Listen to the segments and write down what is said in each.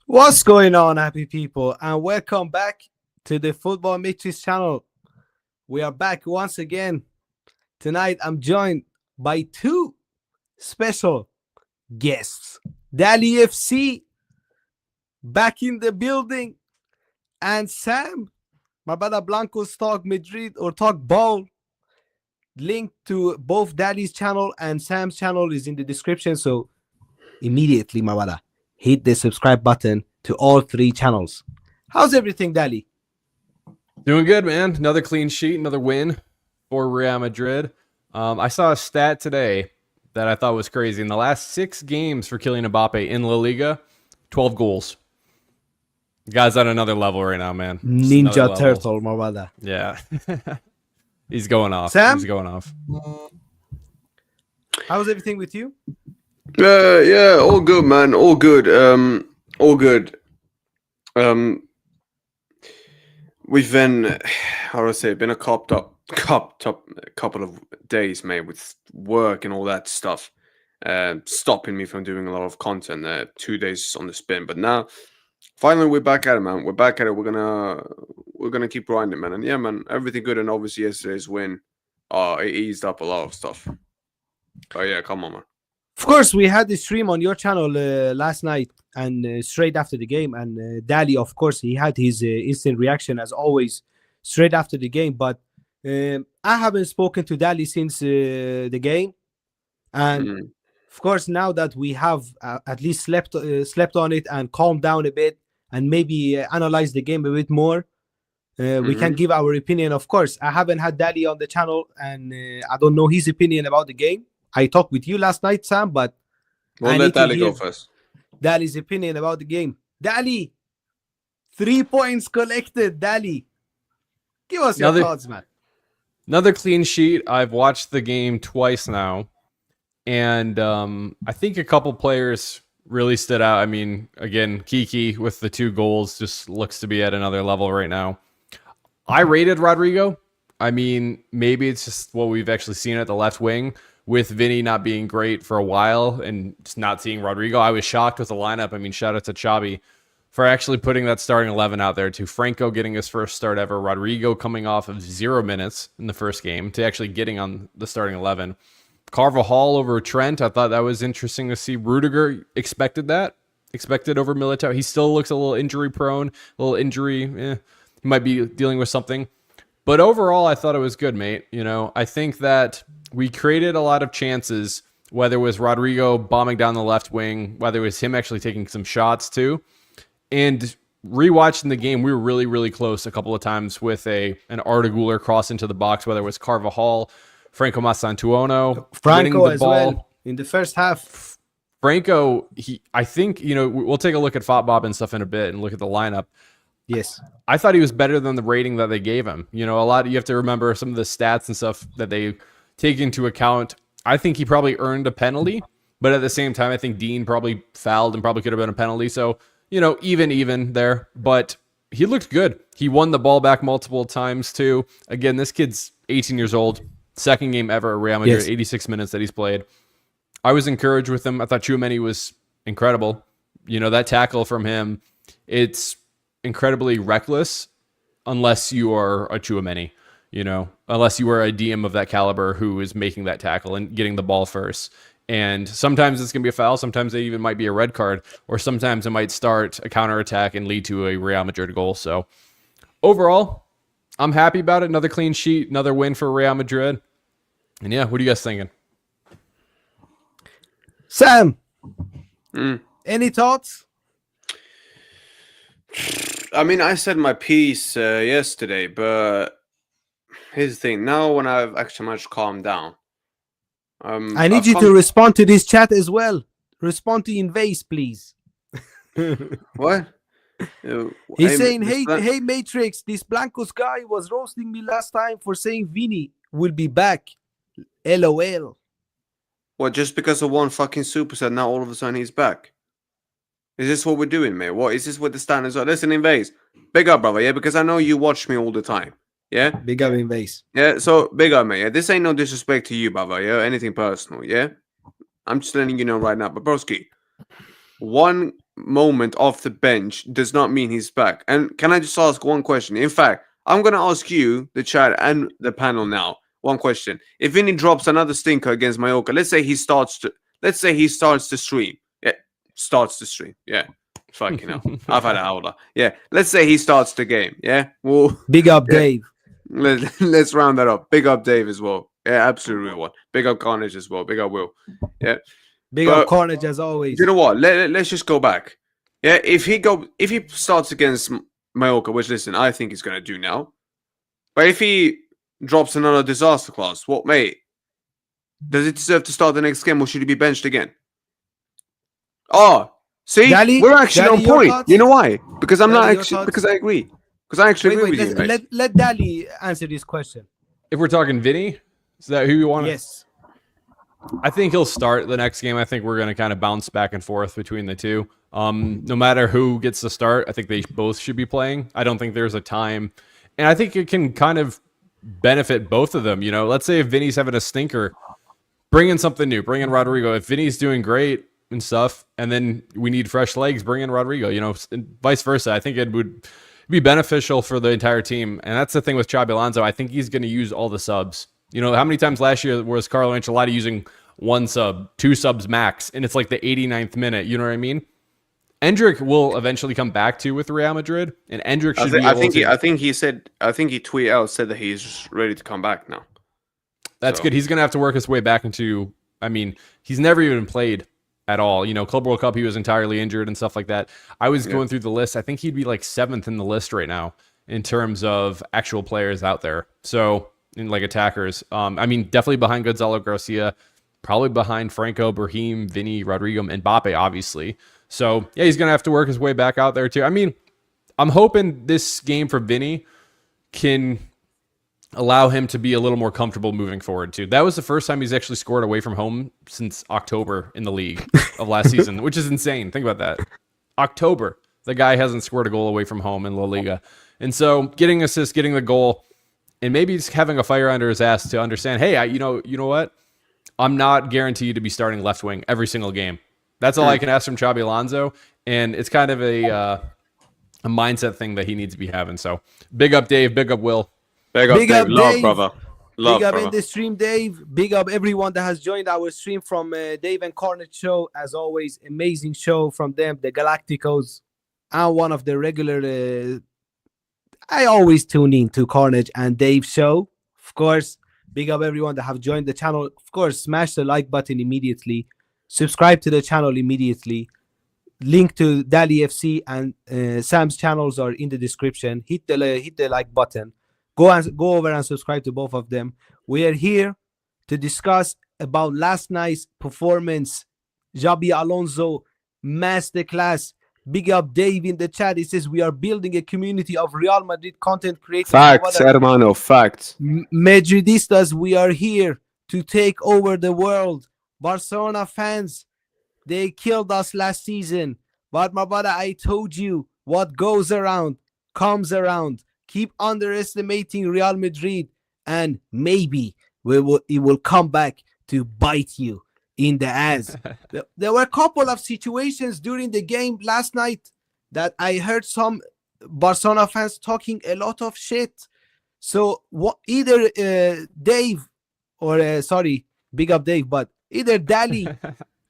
What's going on, happy people, and welcome back to the Football Matrix channel. We are back once again. Tonight, I'm joined by two special guests. Dali FC back in the building, and Sam, my brother Blancos Talk Madrid or Talk Ball. Link to both Dali's channel and Sam's channel is in the description. So immediately, my brother, hit the subscribe button to all three channels. How's everything, Dali? Doing good, man. Another clean sheet, another win for Real Madrid. I saw a stat today that I thought was crazy. In the last 6 games for Kylian Mbappe in La Liga, 12 goals. The guy's at another level right now, man. Ninja Turtle, my brother. Yeah. He's going off. Sam? He's going off. How's everything with you? Yeah, all good, man. All good. All good. We've been, how do I say, been a couple of days, mate, with work and all that stuff, stopping me from doing a lot of content. 2 days on the spin, but now, finally, we're back at it, man. We're back at it. We're gonna keep grinding, man. And yeah, man, everything good. And obviously, yesterday's win, it eased up a lot of stuff. Oh yeah, come on, man. Of course, we had the stream on your channel last night and straight after the game. And Dali, of course, he had his instant reaction as always straight after the game. But I haven't spoken to Dali since the game. And of course, now that we have at least slept on it and calmed down a bit and maybe analyze the game a bit more, we can give our opinion. Of course, I haven't had Dali on the channel and I don't know his opinion about the game. I talked with you last night, Sam, but we'll let Dali go first. Dali's opinion about the game. Dali, 3 points collected. Dali, give us your thoughts, man. Another clean sheet. I've watched the game twice now, and I think a couple players really stood out. I mean, again, Kiki with the 2 goals just looks to be at another level right now. I rated Rodrigo. I mean, maybe it's just what we've actually seen at the left wing, with Vinny not being great for a while and just not seeing Rodrigo. I was shocked with the lineup. I mean, shout out to Xavi for actually putting that starting 11 out there, to Franco getting his first start ever, Rodrigo coming off of 0 minutes in the first game to actually getting on the starting 11. Carvajal over Trent, I thought that was interesting to see. Rudiger expected over Militao. He still looks a little injury prone, he might be dealing with something. But overall, I thought it was good, mate. You know, I think that we created a lot of chances, whether it was Rodrigo bombing down the left wing, whether it was him actually taking some shots too. And rewatching the game, we were really, really close a couple of times with an Arda Güler cross into the box, whether it was Carvajal, Franco Masantuono, Franco as well in the first half. Franco, I think, we'll take a look at FotBob and stuff in a bit and look at the lineup. Yes. I thought he was better than the rating that they gave him. You have to remember some of the stats and stuff that they take into account. I think he probably earned a penalty, but at the same time, I think Dean probably fouled and probably could have been a penalty. So, even there, but he looked good. He won the ball back multiple times too. Again, this kid's 18 years old, second game ever at Real Madrid, 86 minutes that he's played. I was encouraged with him. I thought Tchouaméni was incredible. That tackle from him, it's incredibly reckless unless you are a Tchouaméni, unless you are a DM of that caliber who is making that tackle and getting the ball first. And sometimes it's going to be a foul. Sometimes it even might be a red card, or sometimes it might start a counterattack and lead to a Real Madrid goal. So overall, I'm happy about it. Another clean sheet, another win for Real Madrid. And yeah, what are you guys thinking? Sam, any thoughts? I mean, I said my piece yesterday, but here's the thing. Now when I've actually managed to calm down, I need you to respond to this chat as well. Respond to Invase, please. What? He's saying, hey, Matrix, this Blancos guy was roasting me last time for saying Vini will be back. LOL. What, just because of one fucking superset, now all of a sudden he's back? Is this what we're doing, mate? What is this what the standards are? Listen, Invase, big up, brother, yeah? Because I know you watch me all the time. Yeah? Big up Invase. Yeah, so big up, mate. Yeah? This ain't no disrespect to you, brother, yeah? Anything personal, yeah? I'm just letting you know right now. But broski, one moment off the bench does not mean he's back. And can I just ask one question? In fact, I'm going to ask you, the chat and the panel now, one question. If Vinny drops another stinker against Mallorca, let's say he starts the stream. Yeah, starts the stream. Yeah. Fucking hell. I've had a howler. Yeah. Let's say he starts the game. Yeah. Well, Big up, Dave. Let's round that up. Big up Dave as well. Yeah, absolutely one. Big up Carnage as well. Big up Will. Yeah. Big up Carnage as always. You know what? Let's just go back. Yeah, if he starts against Mallorca, which listen, I think he's gonna do now. But if he drops another disaster class, what, mate? Does it deserve to start the next game, or should he be benched again? Oh, see, we're actually on point. You know why? Because I'm not actually because I agree. Because I actually agree with you. Let Dali answer this question. If we're talking Vinny, is that who you want? Yes. I think he'll start the next game. I think we're going to kind of bounce back and forth between the two. No matter who gets the start, I think they both should be playing. I don't think there's a time. And I think it can kind of benefit both of them. You know, let's say if Vinny's having a stinker, bring in something new. Bring in Rodrigo. If Vinny's doing great and stuff, and then we need fresh legs, bring in Rodrigo. You know, and vice versa. I think it would be beneficial for the entire team. And that's the thing with Xabi Alonso. I think he's going to use all the subs. You know, how many times last year was Carlo Ancelotti using one sub, two subs max, and it's like the 89th minute? You know what I mean? Endrick will eventually come back to with Real Madrid, and Endrick should I think he tweeted out, said that he's ready to come back now. That's good. He's going to have to work his way back into, I mean, he's never even played at all. You know, Club World Cup, he was entirely injured and stuff like that. I was going through the list. I think he'd be like 7th in the list right now in terms of actual players out there. So, in like attackers. I mean, definitely behind Gonzalo Garcia, probably behind Franco, Brahim, Vinny, Rodrigo, and Mbappe, obviously. So, yeah, he's going to have to work his way back out there, too. I mean, I'm hoping this game for Vinny can allow him to be a little more comfortable moving forward, too. That was the first time he's actually scored away from home since October in the league of last season, which is insane. Think about that. October. The guy hasn't scored a goal away from home in La Liga. And so, getting assists, getting the goal, and maybe just having a fire under his ass to understand, hey, you know what? I'm not guaranteed to be starting left wing every single game. That's all I can ask from Xabi Alonso, and it's kind of a mindset thing that he needs to be having. So, big up Dave, big up Will. Big up Dave. Love, brother. Love, big up brother. In the stream, Dave. Big up everyone that has joined our stream from Dave and Carnage show. As always, amazing show from them, the Galacticos. I'm one of the regular... I always tune in to Carnage and Dave's show. Of course, big up everyone that have joined the channel. Of course, smash the like button immediately. Subscribe to the channel immediately. Link to Dali FC and Sam's channels are in the description. Hit the like button. Go over and subscribe to both of them. We are here to discuss about last night's performance. Xabi Alonso masterclass. Big up Dave in the chat. He says we are building a community of Real Madrid content creators. Facts, hermano, facts. Madridistas, we are here to take over the world. Barcelona fans, they killed us last season. But my brother, I told you, what goes around comes around. Keep underestimating Real Madrid, and maybe it will come back to bite you in the ass. There were a couple of situations during the game last night that I heard some Barcelona fans talking a lot of shit. So either Dave or big up Dave, but either Dali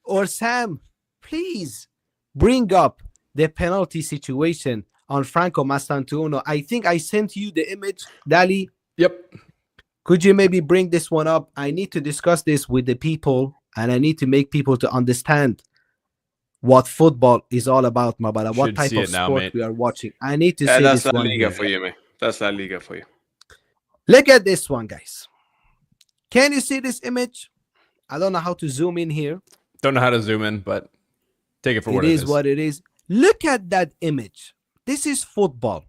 or Sam, please bring up the penalty situation on Franco Mastantuono. I think I sent you the image, Dali. Yep. Could you maybe bring this one up? I need to discuss this with the people, and I need to make people to understand what football is all about, my brother. What type of sport we are watching. I need to see that's this La one Liga here. for you, man. That's La Liga for you. Look at this one, guys. Can you see this image? I don't know how to zoom in here. Don't know how to zoom in, but take it for what it is. It is what it is. Look at that image. This is football.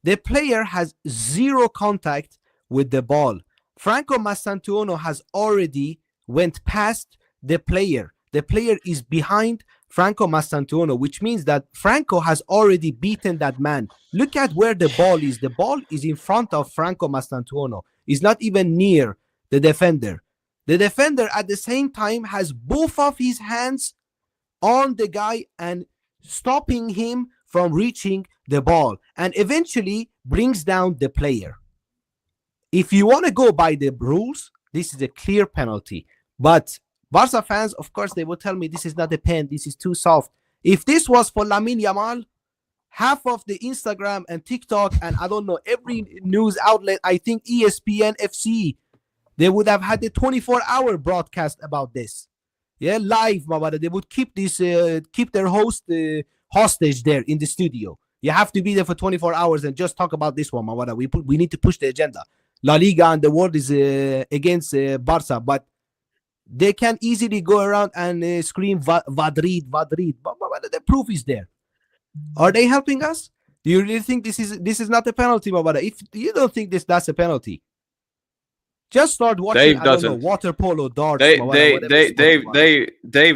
The player has zero contact with the ball. Franco Mastantuono has already went past the player. The player is behind Franco Mastantuono, which means that Franco has already beaten that man. Look at where the ball is. The ball is in front of Franco Mastantuono. It's not even near the defender. The defender at the same time has both of his hands on the guy and stopping him from reaching the ball, and eventually brings down the player. If you want to go by the rules, this is a clear penalty. But Barca fans, of course, they will tell me this is not a pen, this is too soft. If this was for Lamine Yamal, half of the Instagram and TikTok and I don't know, every news outlet, I think ESPN FC, they would have had a 24-hour broadcast about this. Yeah, live, my brother. They would keep their host hostage there in the studio. You have to be there for 24 hours and just talk about this one, my brother. We need to push the agenda. La Liga and the world is against Barca, but they can easily go around and scream Madrid. But the proof is there. Are they helping us? Do you really think this is not a penalty, my brother? If you don't think that's a penalty, just start watching. Dave I don't doesn't. know, water polo, darts. Dave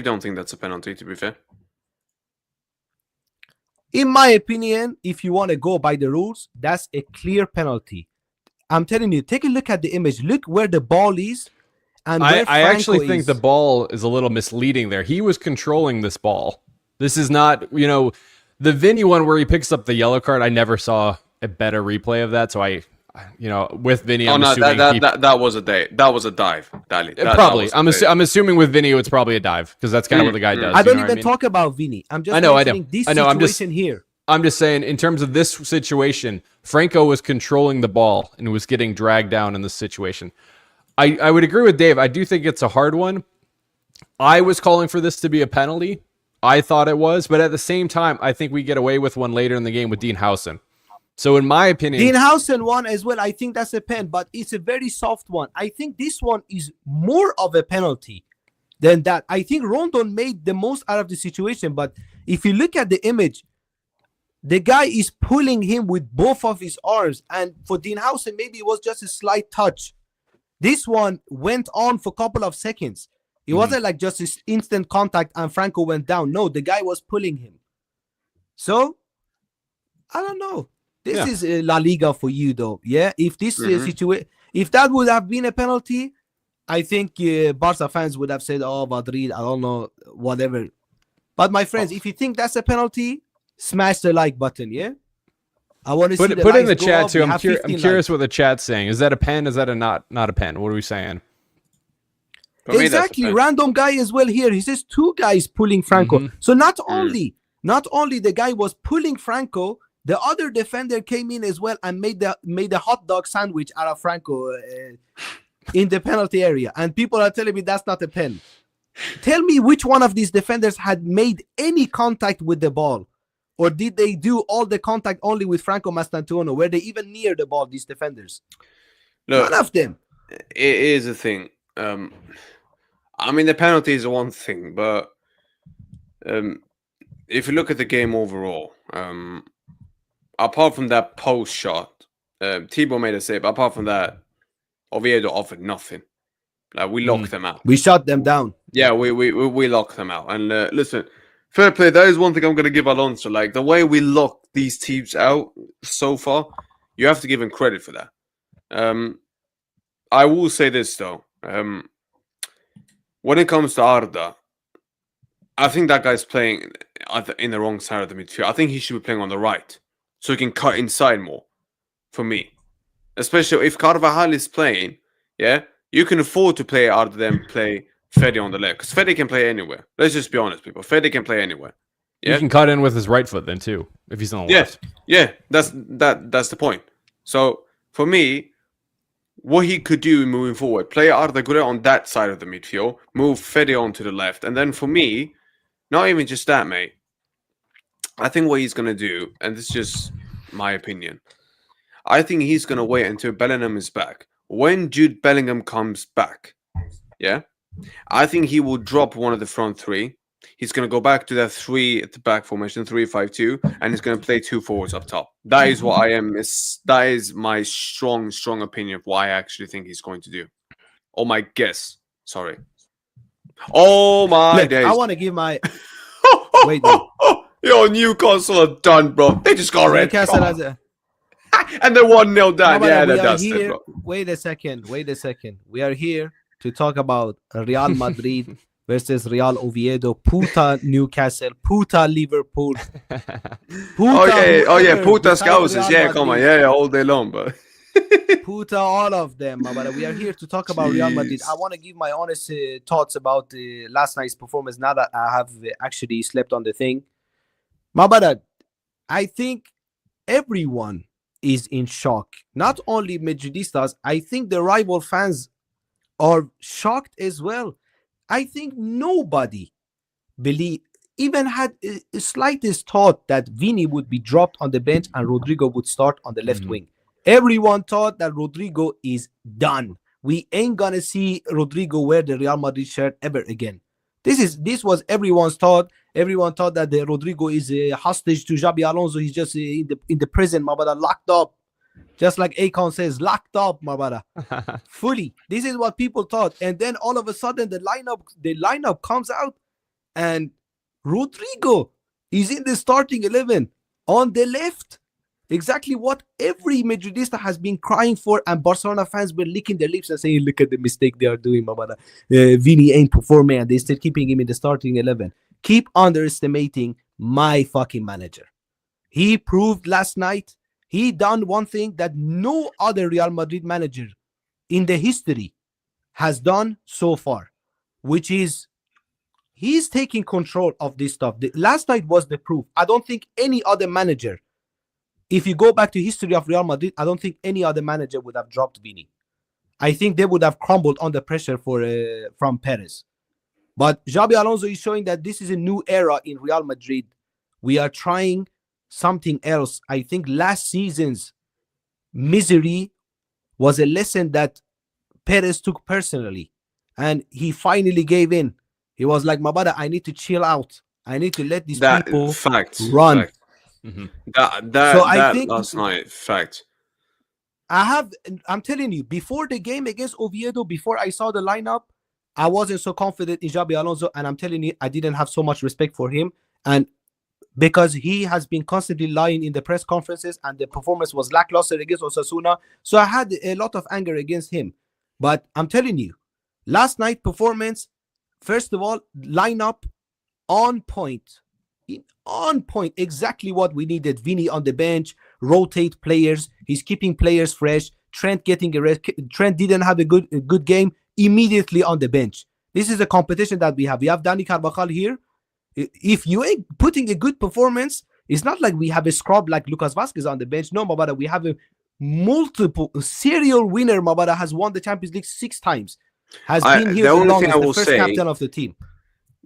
don't think that's a penalty. To be fair, in my opinion, if you want to go by the rules, that's a clear penalty. I'm telling you, take a look at the image. Look where the ball is. And I actually think the ball is a little misleading there. He was controlling this ball. This is not, the Vinny one where he picks up the yellow card. I never saw a better replay of that. So with Vinny, I'm assuming that was a dive. Probably. I'm assuming with Vinny, it's probably a dive because that's kind of what the guy does. I don't even talk about Vinny. I'm just mentioning this situation here. I'm just saying, in terms of this situation, Franco was controlling the ball and was getting dragged down in this situation. I would agree with Dave. I do think it's a hard one. I was calling for this to be a penalty. I thought it was, but at the same time, I think we get away with one later in the game with Dean Howson. So in my opinion... Dean Howson one as well, I think that's a pen, but it's a very soft one. I think this one is more of a penalty than that. I think Rondon made the most out of the situation, but if you look at the image, the guy is pulling him with both of his arms, and for Dean Howson, maybe it was just a slight touch. This one went on for a couple of seconds. It wasn't like just this instant contact and Franco went down. No, the guy was pulling him. So, I don't know. This is La Liga for you, though. Yeah, if this situation, if that would have been a penalty, I think Barca fans would have said, "Oh, Madrid, I don't know, whatever." But my friends, if you think that's a penalty, smash the like button. Yeah, I want to see put in the chat too. I'm curious what the chat's saying. Is that a pen? Is that a not a pen? What are we saying? Exactly, random guy as well here. He says two guys pulling Franco. So not only the guy was pulling Franco, the other defender came in as well and made a hot dog sandwich out of Franco in the penalty area. And people are telling me that's not a pen. Tell me which one of these defenders had made any contact with the ball, or did they do all the contact only with Franco Mastantuono? Were they even near the ball? These defenders, none of them. It is a thing. I mean, the penalty is one thing, but if you look at the game overall, apart from that post shot, Thibaut made a save. But apart from that, Oviedo offered nothing. Like, we locked them out. We shut them down. Yeah, we locked them out. And listen, fair play. That is one thing I'm going to give Alonso. Like, the way we locked these teams out so far, you have to give him credit for that. I will say this though. When it comes to Arda, I think that guy's playing in the wrong side of the midfield. I think he should be playing on the right, so he can cut inside more. For me, especially if Carvajal is playing, you can afford to play Arda than play Fede on the left, because Fede can play anywhere. Let's just be honest, people. Fede can play anywhere. Yeah? He can cut in with his right foot then too, if he's on the left. Yeah, that's the point. So for me, what he could do moving forward, play Arda Güler on that side of the midfield, move Fede on to the left, and then for me, not even just that, mate. I think what he's going to do, and this is just my opinion, I think he's going to wait until Bellingham is back. When Jude Bellingham comes back, I think he will drop one of the front three. He's going to go back to that 3 at the back formation, 3-5-2, and he's going to play 2 forwards up top. That is what that is my strong opinion of what I actually think he's going to do. Or my guess. Sorry. Oh my days. I want to give my... Wait. Yo, Newcastle are done, bro. They just got red. And they're 1-0 down. That's it, bro. Wait a second. We are here to talk about Real Madrid versus Real Oviedo, puta Newcastle, puta Liverpool, Oh puta yeah, oh yeah, whoever puta besides scousers. Real Yeah, come on, Madrid. yeah, all day long, but Puta all of them, but we are here to talk about Real Madrid. I jeez. want to give my honest thoughts about last night's performance now that I have actually slept on the thing. Mabara, I think everyone is in shock. Not only Madridistas, I think the rival fans are shocked as well. I think nobody believe even had a slightest thought that Vini would be dropped on the bench and Rodrigo would start on the left wing. Everyone thought that Rodrigo is done. We ain't gonna see Rodrigo wear the Real Madrid shirt ever again. This was everyone's thought. Everyone thought that the Rodrigo is a hostage to Xabi Alonso. He's just in the prison, Mabada, locked up. Just like Akon says, locked up, Mabada. Fully. This is what people thought. And then all of a sudden the lineup comes out and Rodrigo is in the starting 11 on the left. Exactly what every Madridista has been crying for, and Barcelona fans were licking their lips and saying, look at the mistake they are doing, Mamada. Vini ain't performing, and they still keeping him in the starting 11. Keep underestimating my fucking manager. He proved last night he done one thing that no other Real Madrid manager in the history has done so far, which is he's taking control of this stuff. Last night was the proof. I don't think any other manager, if you go back to history of Real Madrid, I don't think any other manager would have dropped Vini. I think they would have crumbled under pressure from Perez. But Xabi Alonso is showing that this is a new era in Real Madrid. We are trying something else. I think last season's misery was a lesson that Perez took personally, and he finally gave in. He was like, Mabada, I need to chill out. I need to let these That people fact, run. fact. That So I that think last night, fact. I'm telling you, before the game against Oviedo, before I saw the lineup, I wasn't so confident in Xabi Alonso, and I'm telling you, I didn't have so much respect for him. And because he has been constantly lying in the press conferences and the performance was lackluster against Osasuna, so I had a lot of anger against him. But I'm telling you, last night performance, first of all, lineup on point. On point, exactly what we needed. Vini on the bench, rotate players. He's keeping players fresh. Trent getting a rest. Trent didn't have a good game. Immediately on the bench. This is a competition that we have. We have Dani Carvajal here. If you ain't putting a good performance, it's not like we have a scrub like Lucas Vazquez on the bench. No, Mabada, we have a multiple serial winner. Mabada has won the Champions League 6 times. Has been here the longest, the first captain of the team.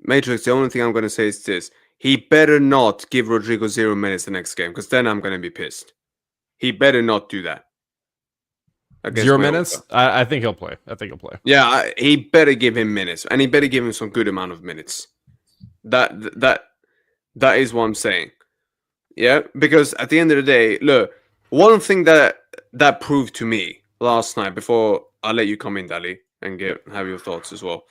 Matrix, the only thing I'm going to say is this. He better not give Rodrigo 0 minutes the next game, because then I'm going to be pissed. He better not do that. 0 minutes? I think he'll play. Yeah, he better give him minutes, and he better give him some good amount of minutes. That is what I'm saying. Yeah, because at the end of the day, look, one thing that proved to me last night, before I let you come in, Dali, and have your thoughts as well.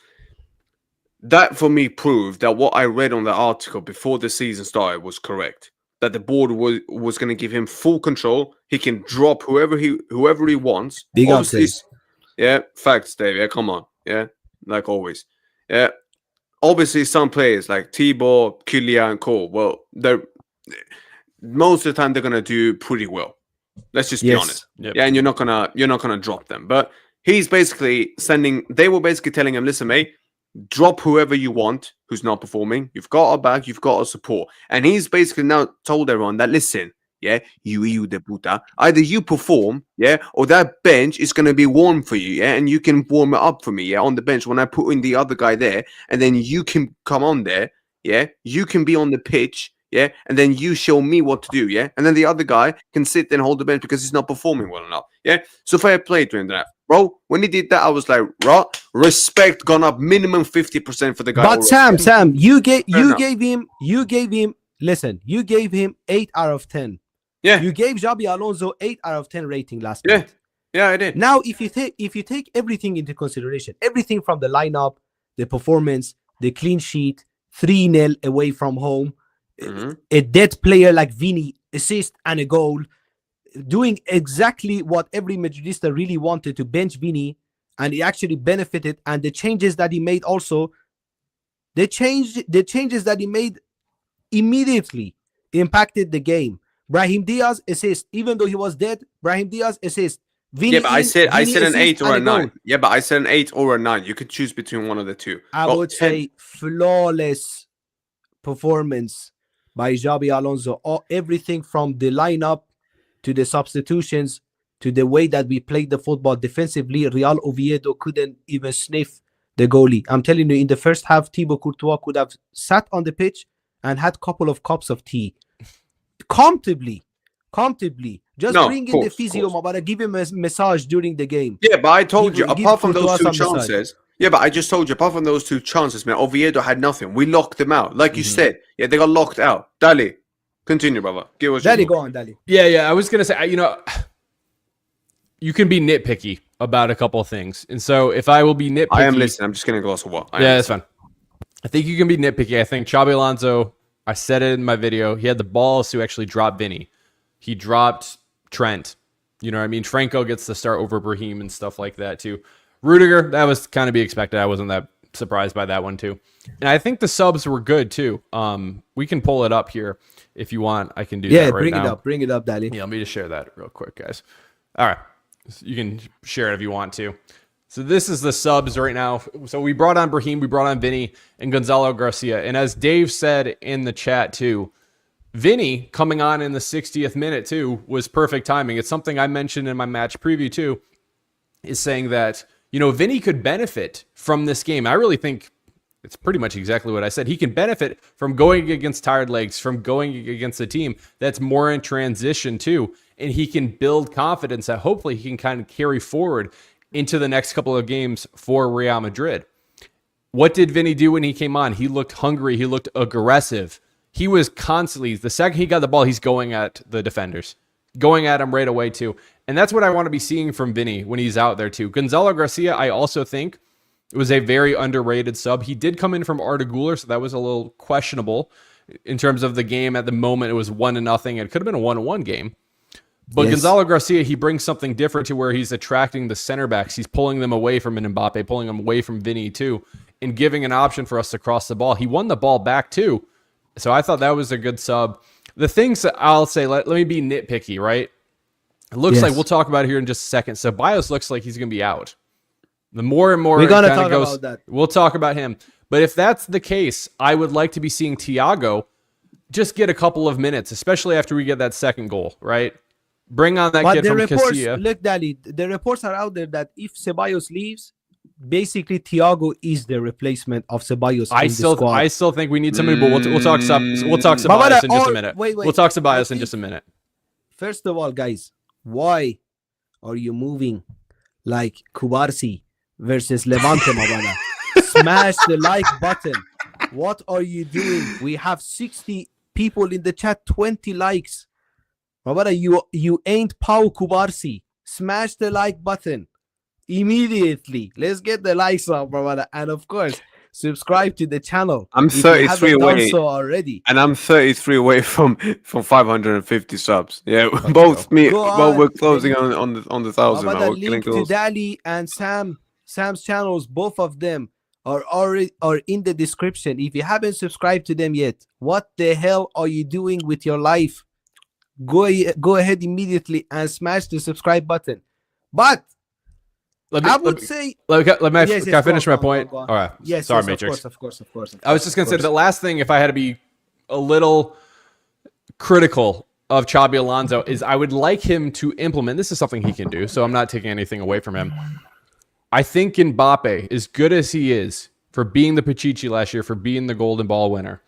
That for me proved that what I read on the article before the season started was correct. That the board was going to give him full control. He can drop whoever he wants. Big up, Dave. Yeah, facts, Dave. Yeah, come on. Yeah, like always. Yeah, obviously some players like Tibor, Kylian, and Cole. Well, they're most of the time they're going to do pretty well. Let's just be honest. Yep. Yeah, and you're not gonna drop them. But he's basically they were basically telling him, listen, mate, drop whoever you want who's not performing. You've got our back, you've got our support. And he's basically now told everyone that, listen, yeah, you de puta, either you perform, yeah, or that bench is going to be warm for you, yeah, and you can warm it up for me, yeah, on the bench when I put in the other guy there, and then you can come on there, yeah, you can be on the pitch, yeah, and then you show me what to do, yeah, and then the other guy can sit there and hold the bench because he's not performing well enough, yeah. So fair play to him, that, bro. When he did that, I was like, raw respect gone up minimum 50% for the guy. But Sam, you gave him. Listen, you gave him 8 out of 10. Yeah, you gave Xabi Alonso 8 out of 10 rating last night. Yeah, I did. Now, if you take everything into consideration, everything from the lineup, the performance, the clean sheet, 3-0 away from home. A dead player like Vini, assist and a goal, doing exactly what every Madridista really wanted, to bench Vini, and he actually benefited. And the changes that he made also, The changes that he made immediately impacted the game. Brahim Diaz assist, even though he was dead. Brahim Diaz assist. Vinny Yeah, but I said an assist 8 or a and goal. 9. Yeah, but I said an 8 or a 9. You could choose between one of the two. I Well, would 10 say flawless performance by Xabi Alonso. Everything from the lineup to the substitutions to the way that we played the football defensively. Real Oviedo couldn't even sniff the goalie. I'm telling you, in the first half, Thibaut Courtois could have sat on the pitch and had a couple of cups of tea. Comfortably. Just No, bring of in the course, of physio, course. but give him a massage during the game. Yeah, but I told you, Give apart from Courtois those two some massage. chances, yeah, but I just told you, apart from those two chances, man, Oviedo had nothing. We locked them out. Like you said, yeah, they got locked out. Dali, continue, brother. Give us Dali, your go on, Dali. Yeah. I was gonna say, you can be nitpicky about a couple of things, and so if I will be nitpicky, I am listening. I'm just getting a glass of water. That's fine. I think you can be nitpicky. I think Xabi Alonso, I said it in my video, he had the balls to actually drop Vinny. He dropped Trent. You know what I mean? Franco gets the start over Brahim and stuff like that too. Rudiger, that was kind of be expected. I wasn't that surprised by that one too. And I think the subs were good too. We can pull it up here if you want. I can do that right now. Bring it up, Dali. Yeah, let me just share that real quick, guys. All right. You can share it if you want to. So this is the subs right now. So we brought on Brahim, we brought on Vinny, and Gonzalo Garcia. And as Dave said in the chat too, Vinny coming on in the 60th minute too was perfect timing. It's something I mentioned in my match preview too, is saying that, Vinny could benefit from this game. I really think it's pretty much exactly what I said. He can benefit from going against tired legs, from going against a team that's more in transition too. And he can build confidence that hopefully he can kind of carry forward into the next couple of games for Real Madrid. What did Vinny do when he came on? He looked hungry. He looked aggressive. He was constantly, the second he got the ball, he's going at the defenders, going at him right away too. And that's what I want to be seeing from Vinny when he's out there too. Gonzalo Garcia, I also think, was a very underrated sub. He did come in from Arda Güler, so that was a little questionable in terms of the game. At the moment, it was 1-0. It could have been a 1-1 game. But yes. Gonzalo Garcia, he brings something different to where he's attracting the center backs. He's pulling them away from an Mbappe, pulling them away from Vinny too, and giving an option for us to cross the ball. He won the ball back too. So I thought that was a good sub. The things that I'll say, let me be nitpicky, right? It looks like, we'll talk about it here in just a second. So Bios looks like he's going to be out. The more and more we're going to talk about that. We'll talk about him. But if that's the case, I would like to be seeing Thiago just get a couple of minutes, especially after we get that second goal, right? Bring on that kid from Castilla. Look, Dali, the reports are out there that if Ceballos leaves, basically Thiago is the replacement of Ceballos in the squad. I still think we need somebody, but we'll talk Ceballos in just a minute. We'll talk Ceballos in just a minute. First of all, guys, why are you moving like Kubarsi versus Levante, Mabana? Smash the like button. What are you doing? We have 60 people in the chat, 20 likes. Mabana, you ain't Pau Kubarsi. Smash the like button immediately. Let's get the likes up, Mabana. And of course, subscribe to the channel. I'm 33 away already. And I'm 33 away from 550 subs. Yeah, both me. Well, we're closing on the 1,000. Mabana, link to Dali and Sam's channels. Both of them are in the description. If you haven't subscribed to them yet, what the hell are you doing with your life? Go ahead immediately and smash the subscribe button. But I would say, can I finish my point? Go on. All right. Yes, sorry, yes, Matrix. Of course. I was just gonna say the last thing, if I had to be a little critical of Xabi Alonso, is I would like him to implement. This is something he can do, so I'm not taking anything away from him. I think Mbappe, as good as he is for being the Pichichi last year, for being the Golden Ball winner,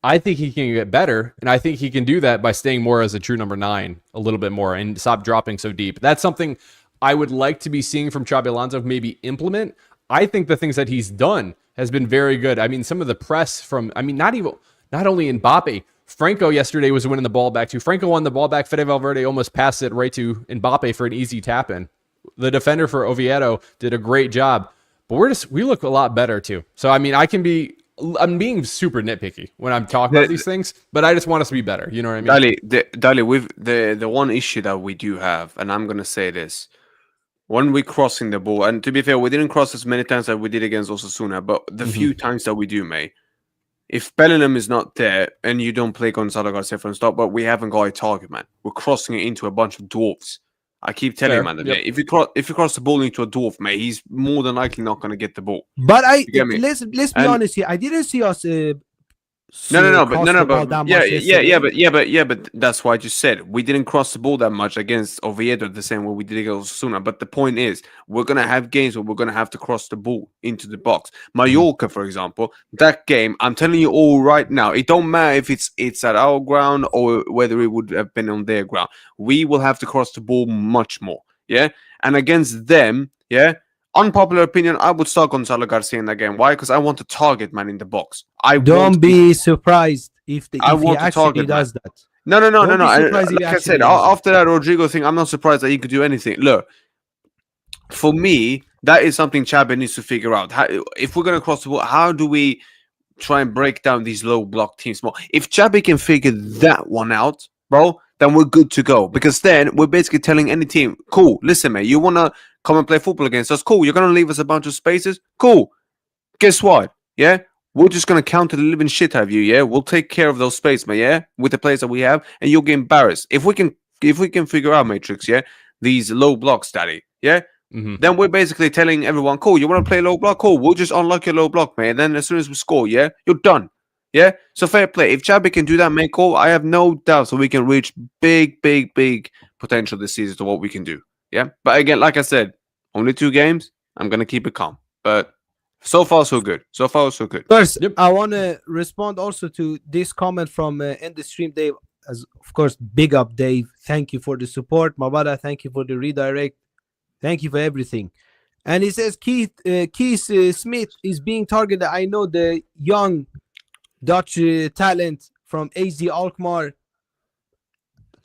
I think he can get better, and I think he can do that by staying more as a true number 9 a little bit more and stop dropping so deep. That's something I would like to be seeing from Xabi Alonso maybe implement. I think the things that he's done has been very good. I mean, some of the press from, not only Mbappe, Franco yesterday was winning the ball back too. Franco won the ball back. Fede Valverde almost passed it right to Mbappe for an easy tap in. The defender for Oviedo did a great job, but we look a lot better too. So, I'm being super nitpicky when I'm talking about these things, but I just want us to be better. You know what I mean? Dali, with the one issue that we do have, and I'm gonna say this, when we're crossing the ball, and to be fair, we didn't cross as many times as we did against Osasuna, but the few times that we do, mate, if Bellingham is not there and you don't play Gonzalo Garcia from start, but we haven't got a target, man. We're crossing it into a bunch of dwarfs. I keep telling you, Fair. man, that, Yep. mate, if you cross the ball into a dwarf, mate, he's more than likely not going to get the ball. But You get me? let's be And- honest here. I didn't see us. But that's why I just said we didn't cross the ball that much against Oviedo the same way we did against Osasuna. But the point is, we're gonna have games where we're gonna have to cross the ball into the box. Mallorca, for example, that game, I'm telling you all right now, it don't matter if it's at our ground or whether it would have been on their ground. We will have to cross the ball much more. Yeah, and against them, yeah. Unpopular opinion, I would start Gonzalo Garcia in that game. Why? Because I want to target man in the box. Don't be surprised if he actually does that. No. Don't be And, surprised if he like I actually said, does it. after that Rodrigo thing, I'm not surprised that he could do anything. Look, for me, that is something Chabe needs to figure out. How, if we're going to cross the ball, how do we try and break down these low block teams more? If Chabe can figure that one out, bro, then we're good to go. Because then we're basically telling any team, cool, listen, mate, you want to come and play football against us? Cool, you're going to leave us a bunch of spaces? Cool. Guess what? Yeah? We're just going to counter the living shit out of you, yeah? We'll take care of those spaces, man, yeah? With the players that we have, and you'll get embarrassed. If we can figure out, Matrix, yeah? These low blocks, daddy, yeah? Then we're basically telling everyone, cool, you want to play low block? Cool, we'll just unlock your low block, man. And then as soon as we score, yeah? You're done. Yeah, so fair play. If Chabi can do that, make goal, I have no doubt that we can reach big potential this season to what we can do. Yeah, but again, like I said, only 2 games. I'm gonna keep it calm. But so far, so good. So far, so good. First, Yep. I want to respond also to this comment from in the stream, Dave. As of course, big up, Dave. Thank you for the support, Mabada. Thank you for the redirect. Thank you for everything. And he says Keith Smith is being targeted. I know the young Dutch talent from AZ Alkmaar.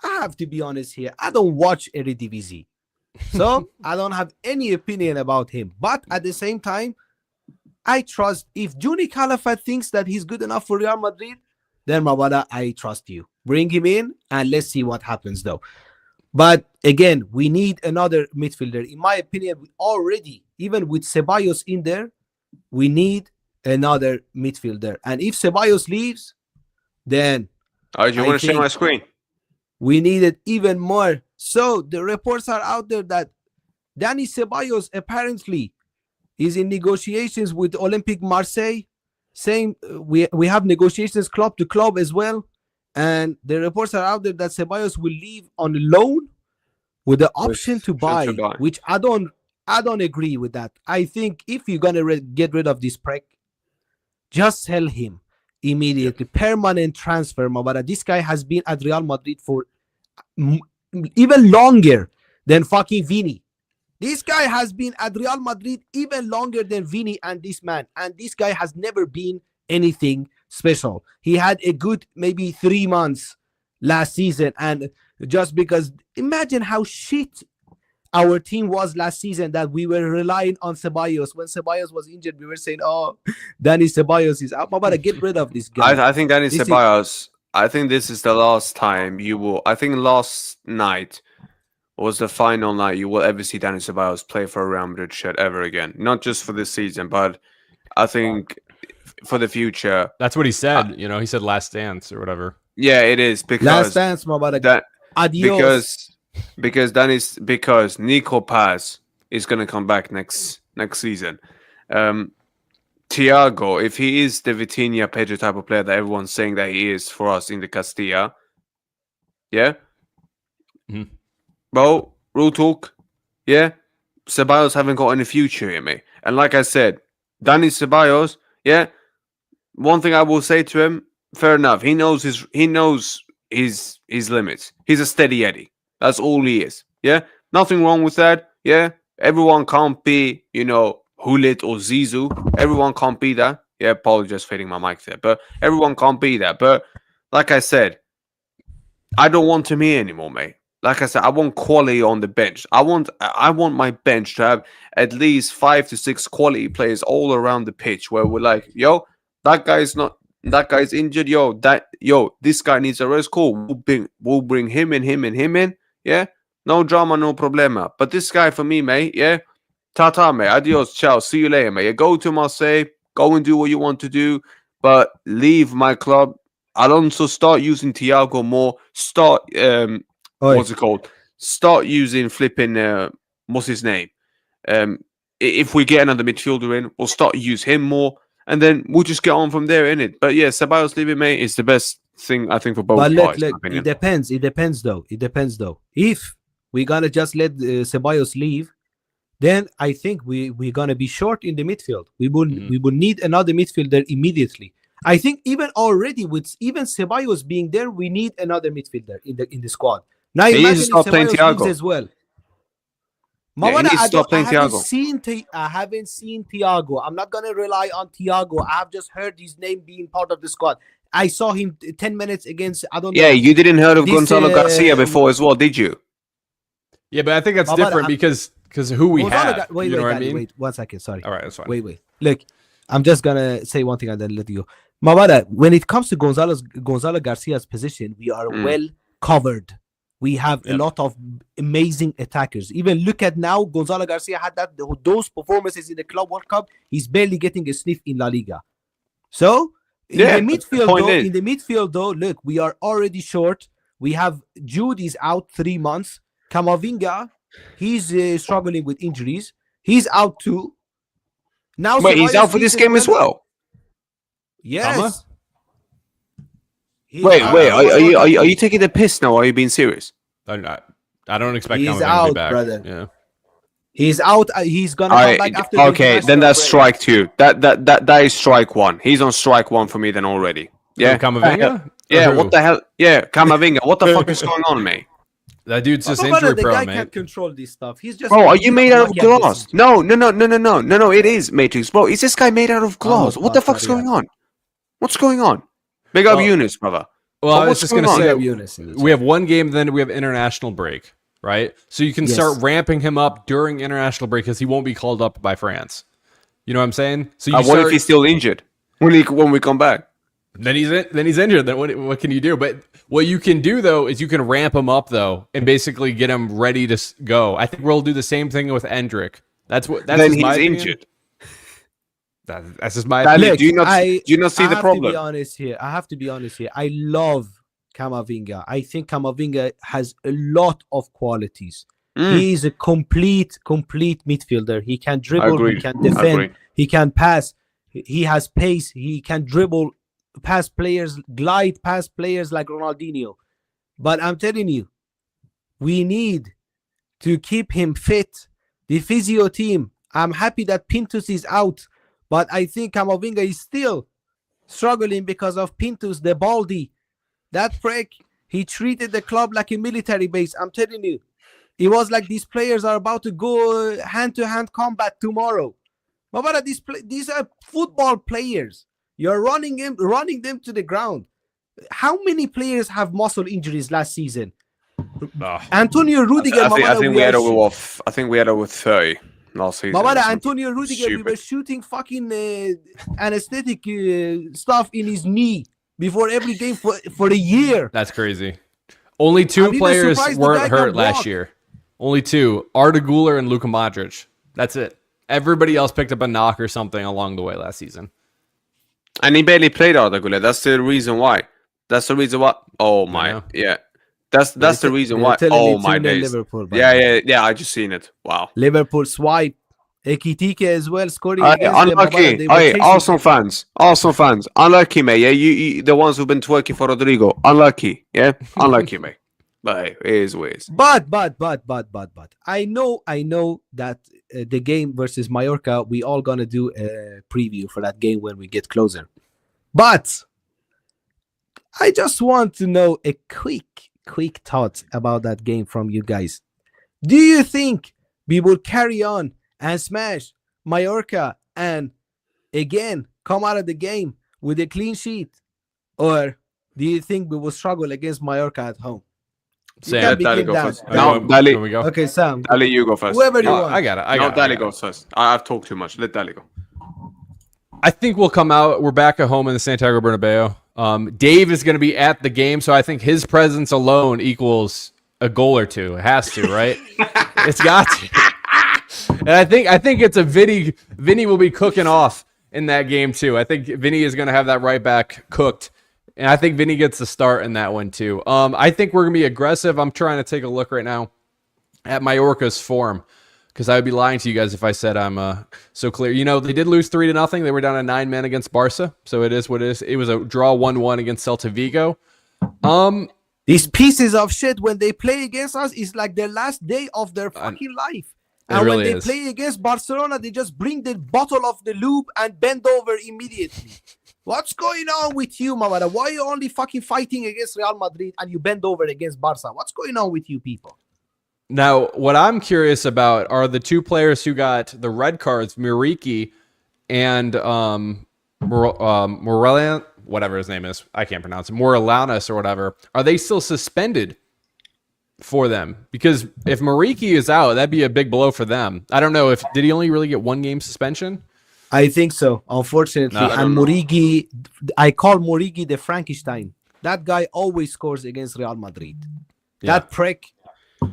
I have to be honest here. I don't watch Eredivisie, so I don't have any opinion about him. But at the same time, I trust. If Juni Calafat thinks that he's good enough for Real Madrid, then Mawada, I trust you. Bring him in and let's see what happens, though. But again, we need another midfielder. In my opinion, we already, even with Ceballos in there, we need another midfielder. And if Ceballos leaves, then Do you want to share my screen? we need it even more. So the reports are out there that Dani Ceballos apparently is in negotiations with Olympique Marseille. Same, we have negotiations club to club as well. And the reports are out there that Ceballos will leave on loan with the option to buy, which I don't agree with that. I think if you're gonna get rid of this prick, just sell him immediately. Permanent transfer, Mabara. This guy has been at Real Madrid for even longer than fucking Vini. This guy has been at Real Madrid even longer than Vini and this man. And this guy has never been anything special. He had a good maybe 3 months last season. And just because, imagine how shit our team was last season, that we were relying on Ceballos. When Ceballos was injured, we were saying, oh, Dani Ceballos is out. But get rid of this guy. I think Dani Ceballos, I think this is the last time you will, I think last night was the final night you will ever see Dani Ceballos play for a Real Madrid shirt ever again. Not just for this season, but I think for the future. That's what he said. He said last dance or whatever. Yeah, it is. Because last dance, Mabada. Adios. Because Nico Paz is going to come back next season. Thiago, if he is the Vitinha Pedro type of player that everyone's saying that he is for us in the Castilla, yeah, bro, real talk, yeah, Ceballos haven't got any future in me. And like I said, Dani Ceballos, yeah, one thing I will say to him, fair enough, he knows his limits. He's a steady Eddie. That's all he is. Yeah, nothing wrong with that. Yeah, everyone can't be, Hulit or Zizou. Everyone can't be that. Yeah, apologize for hitting my mic there, but everyone can't be that. But like I said, I don't want him here anymore, mate. Like I said, I want quality on the bench. I want my bench to have at least 5 to 6 quality players all around the pitch where we're like, yo, that guy's injured. This guy needs a rest. Cool. We'll bring him in. Yeah. No drama, no problema. But this guy for me, mate, yeah. Tata, mate. Adios, ciao. See you later, mate. Yeah, go to Marseille. Go and do what you want to do. But leave my club. Alonso, start using Thiago more. Start, Oi. what's it called? Start using flipping, what's his name? If we get another midfielder in, we'll start to use him more. And then we'll just get on from there, innit? But yeah, Ceballos leaving, mate, is the best thing, I think, for both But look, parties, in my it opinion. depends. It depends, though. It depends, though. If we're gonna just let Ceballos leave, then I think we're gonna be short in the midfield. We would need another midfielder immediately. I think even already with even Ceballos being there, we need another midfielder in the squad. Now He needs to imagine if stop playing Ceballos leaves Thiago. as well. Yeah, he Mawada, needs to stop playing haven't Thiago. seen I haven't seen Thiago. I'm not gonna rely on Thiago. I've just heard his name being part of the squad. I saw him 10 minutes against I don't know. Yeah, you didn't heard of This, Gonzalo Garcia before as well, did you? Yeah, but I think that's Mawada, different because of who we Gonzalo have. wait, you know wait, what I Danny, mean? wait, 1 second. Sorry. All right, that's fine. Wait. Look, I'm just gonna say one thing and then let you go. Mawada, when it comes to Gonzalo Garcia's position, we are well covered. We have a lot of amazing attackers. Even look at now, Gonzalo Garcia had those performances in the Club World Cup. He's barely getting a sniff in La Liga. So in the midfield though, look, we are already short. We have Judy's out 3 months. Camavinga, he's struggling with injuries. He's out too. Now, Wait, he's out for this game as well. Yes. Wait, are you taking the piss now? Or are you being serious? I don't expect He's Camavinga to out, be back. brother. Yeah. He's out. He's gonna come back after. Okay, then that's strike 2. That is strike 1. He's on strike 1 for me then already. Yeah, Camavinga. Yeah, what the hell? Yeah, Camavinga. What the fuck is going on, mate? That dude's just Brother, injury the prone, guy man. can't control this stuff. He's just. Bro, are you made out of Look at glass? this. No. It is Matrix, bro. Is this guy made out of glass? What the fuck's going on? What's going on? Big up Eunice, brother. Well, I was what's just gonna going say we have one game, then we have international break, right? So you can start ramping him up during international break because he won't be called up by France. You know what I'm saying? So you what if he's still injured when we come back? Then he's injured. Then what can you do? But what you can do though is you can ramp him up though and basically get him ready to go. I think we'll do the same thing with Endrick. That's then he's injured. That's just my opinion. Look, do you not see the problem? I have to be honest here. I love Camavinga. I think Camavinga has a lot of qualities. He is a complete midfielder. He can dribble, he can defend, he can pass, he has pace, he can dribble past players, glide past players like Ronaldinho. But I'm telling you, we need to keep him fit. The physio team, I'm happy that Pintus is out, but I think Camavinga is still struggling because of Pintus, the baldy. That prick, he treated the club like a military base. I'm telling you, it was like these players are about to go hand-to-hand combat tomorrow. But these are football players. You're running them to the ground. How many players have muscle injuries last season? Antonio Rudiger. I think we had over 30 last season. Antonio Rudiger, we were shooting fucking anesthetic stuff in his knee before every game for a year. That's crazy. Only 2 players weren't hurt last year. Only 2. Arda Güler and Luka Modric. That's it. Everybody else picked up a knock or something along the way last season. And he barely played Arda Güler. That's the reason why. Oh my, yeah. That's the reason why. Oh my days. Yeah. I just seen it. Wow. Liverpool swipe. Ekitike as well scoring. Unlucky. Arsenal fans. Unlucky, mate. Yeah, you the ones who've been twerking for Rodrigo. Unlucky. Yeah, unlucky, mate. But hey, it is what it is. But I know that the game versus Mallorca, we all gonna do a preview for that game when we get closer. But I just want to know a quick thoughts about that game from you guys. Do you think we will carry on and smash Mallorca and again come out of the game with a clean sheet, or do you think we will struggle against Mallorca at home? Sam, Dali go first. No, Dali. We go. Okay, Sam. Dali, you go first. Whoever you want. I got it. Dali goes first. I've talked too much. Let Dali go. I think we'll come out. We're back at home in the Santiago Bernabeu. Dave is going to be at the game, so I think his presence alone equals a goal or two. It has to, right? It's got to. And I think it's a Vinny. Vinny will be cooking off in that game too. I think Vinny is going to have that right back cooked. And I think Vinny gets the start in that one too. I think we're going to be aggressive. I'm trying to take a look right now at Mallorca's form, because I would be lying to you guys if I said I'm so clear. You know, they did lose 3-0. They were down to 9 men against Barca. So it is what it is. It was a draw 1-1 against Celta Vigo. These pieces of shit, when they play against us, it's like their last day of their fucking life. And really when they is. play against Barcelona, they just bring the bottle of the lube and bend over immediately. What's going on with you, Mavara? Why are you only fucking fighting against Real Madrid and you bend over against Barca? What's going on with you people? Now, what I'm curious about are the two players who got the red cards, Muriqi and Morelan, whatever his name is. I can't pronounce it. Morelanas or whatever. Are they still suspended for them? Because if Muriqi is out, that'd be a big blow for them. I don't know. Did he only really get 1 game suspension? I think so, unfortunately. No, And Muriqi, I call Muriqi the Frankenstein. That guy always scores against Real Madrid. Yeah. That prick,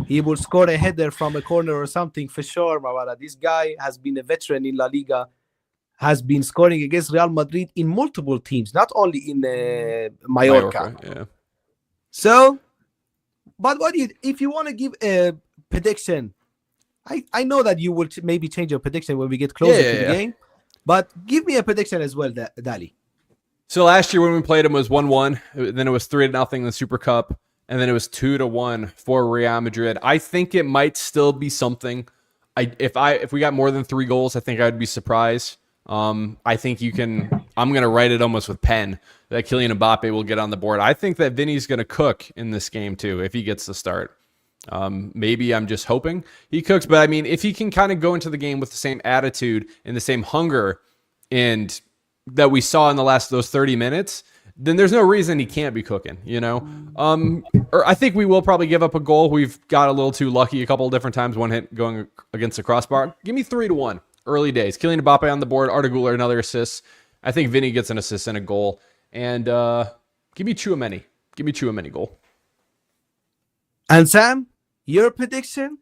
he will score a header from a corner or something for sure, Mavara. This guy has been a veteran in La Liga, has been scoring against Real Madrid in multiple teams, not only in Mallorca. Yeah. So, but if you want to give a prediction, I know that you will maybe change your prediction when we get closer to the game, but give me a prediction as well, Dali. So last year when we played him was 1-1, then it was 3-0 in the Super Cup, and then it was 2-1 for Real Madrid. I think it might still be something. If we got more than 3 goals, I think I'd be surprised. I think I'm going to write it almost with pen that Kylian Mbappe will get on the board. I think that Vinny's going to cook in this game too, if he gets the start. Maybe I'm just hoping he cooks, but I mean, if he can kind of go into the game with the same attitude and the same hunger and that we saw in those 30 minutes, then there's no reason he can't be cooking, you know? Or I think we will probably give up a goal. We've got a little too lucky a couple of different times, one hit going against the crossbar. Give me 3-1. Early days. Kylian Mbappe on the board. Arda Güler, another assist. I think Vinny gets an assist and a goal. And give me Tchouaméni. Give me Tchouaméni goal. And Sam, your prediction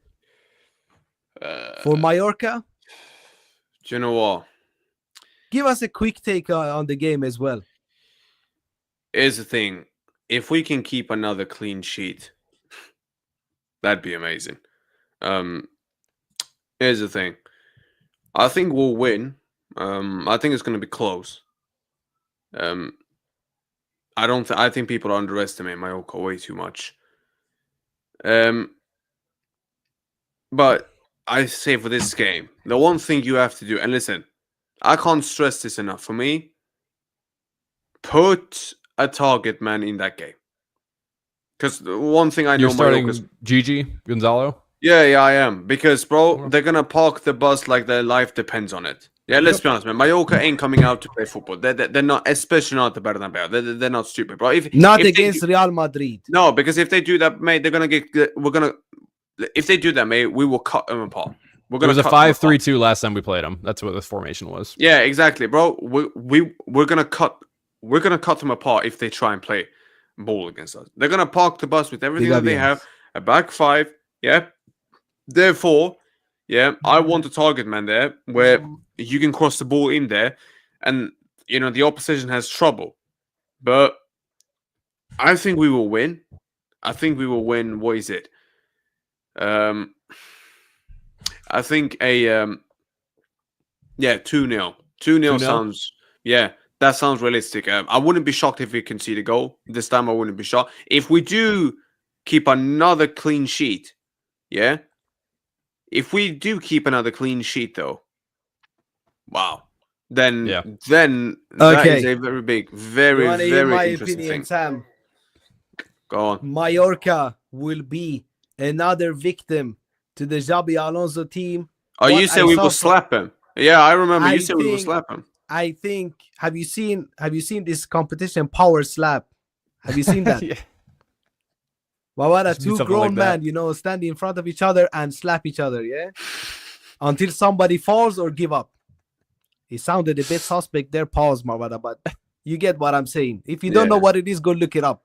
for Mallorca? Do you know what? Give us a quick take on the game as well. Here's the thing. If we can keep another clean sheet, that'd be amazing. Here's the thing. I think we'll win. I think it's going to be close. I think people underestimate Mallorca way too much. But I say for this game, the one thing you have to do, and listen, I can't stress this enough. For me, put a target man in that game. Because the one thing I know, You're starting Gigi Gonzalo? Yeah, I am. Because, bro, they're going to park the bus like their life depends on it. Yeah, let's be honest, man. Mallorca ain't coming out to play football. They're not, especially not the Bernabeu. They're not stupid, bro. If against Real Madrid. No, because if they do that, mate, they're going to get... If they do that, mate, we will cut them apart. It was a 5-3-2 last time we played them. That's what this formation was. Yeah, exactly, bro. We're gonna cut them apart if they try and play ball against us. They're gonna park the bus with everything that they have. A back 5, yeah. Therefore, yeah, I want a target man there where you can cross the ball in there, and you know the opposition has trouble. But I think we will win. I think we will win. What is it? I think a 2-0. 2-0 sounds, yeah, that sounds realistic. I wouldn't be shocked if we concede a goal. This time I wouldn't be shocked. If we do keep another clean sheet, yeah? If we do keep another clean sheet though, wow. Then that is a very big, very interesting thing. Sam, go on. Mallorca will be another victim to the Xabi Alonso team. Oh, you said we will slap him. Yeah, I remember you said we will slap him. I think have you seen this competition Power Slap? Have you seen that? Yeah. Two grown men, stand in front of each other and slap each other, yeah? Until somebody falls or give up. It sounded a bit suspect there, pause, Marvada, but you get what I'm saying. If you don't know what it is, go look it up.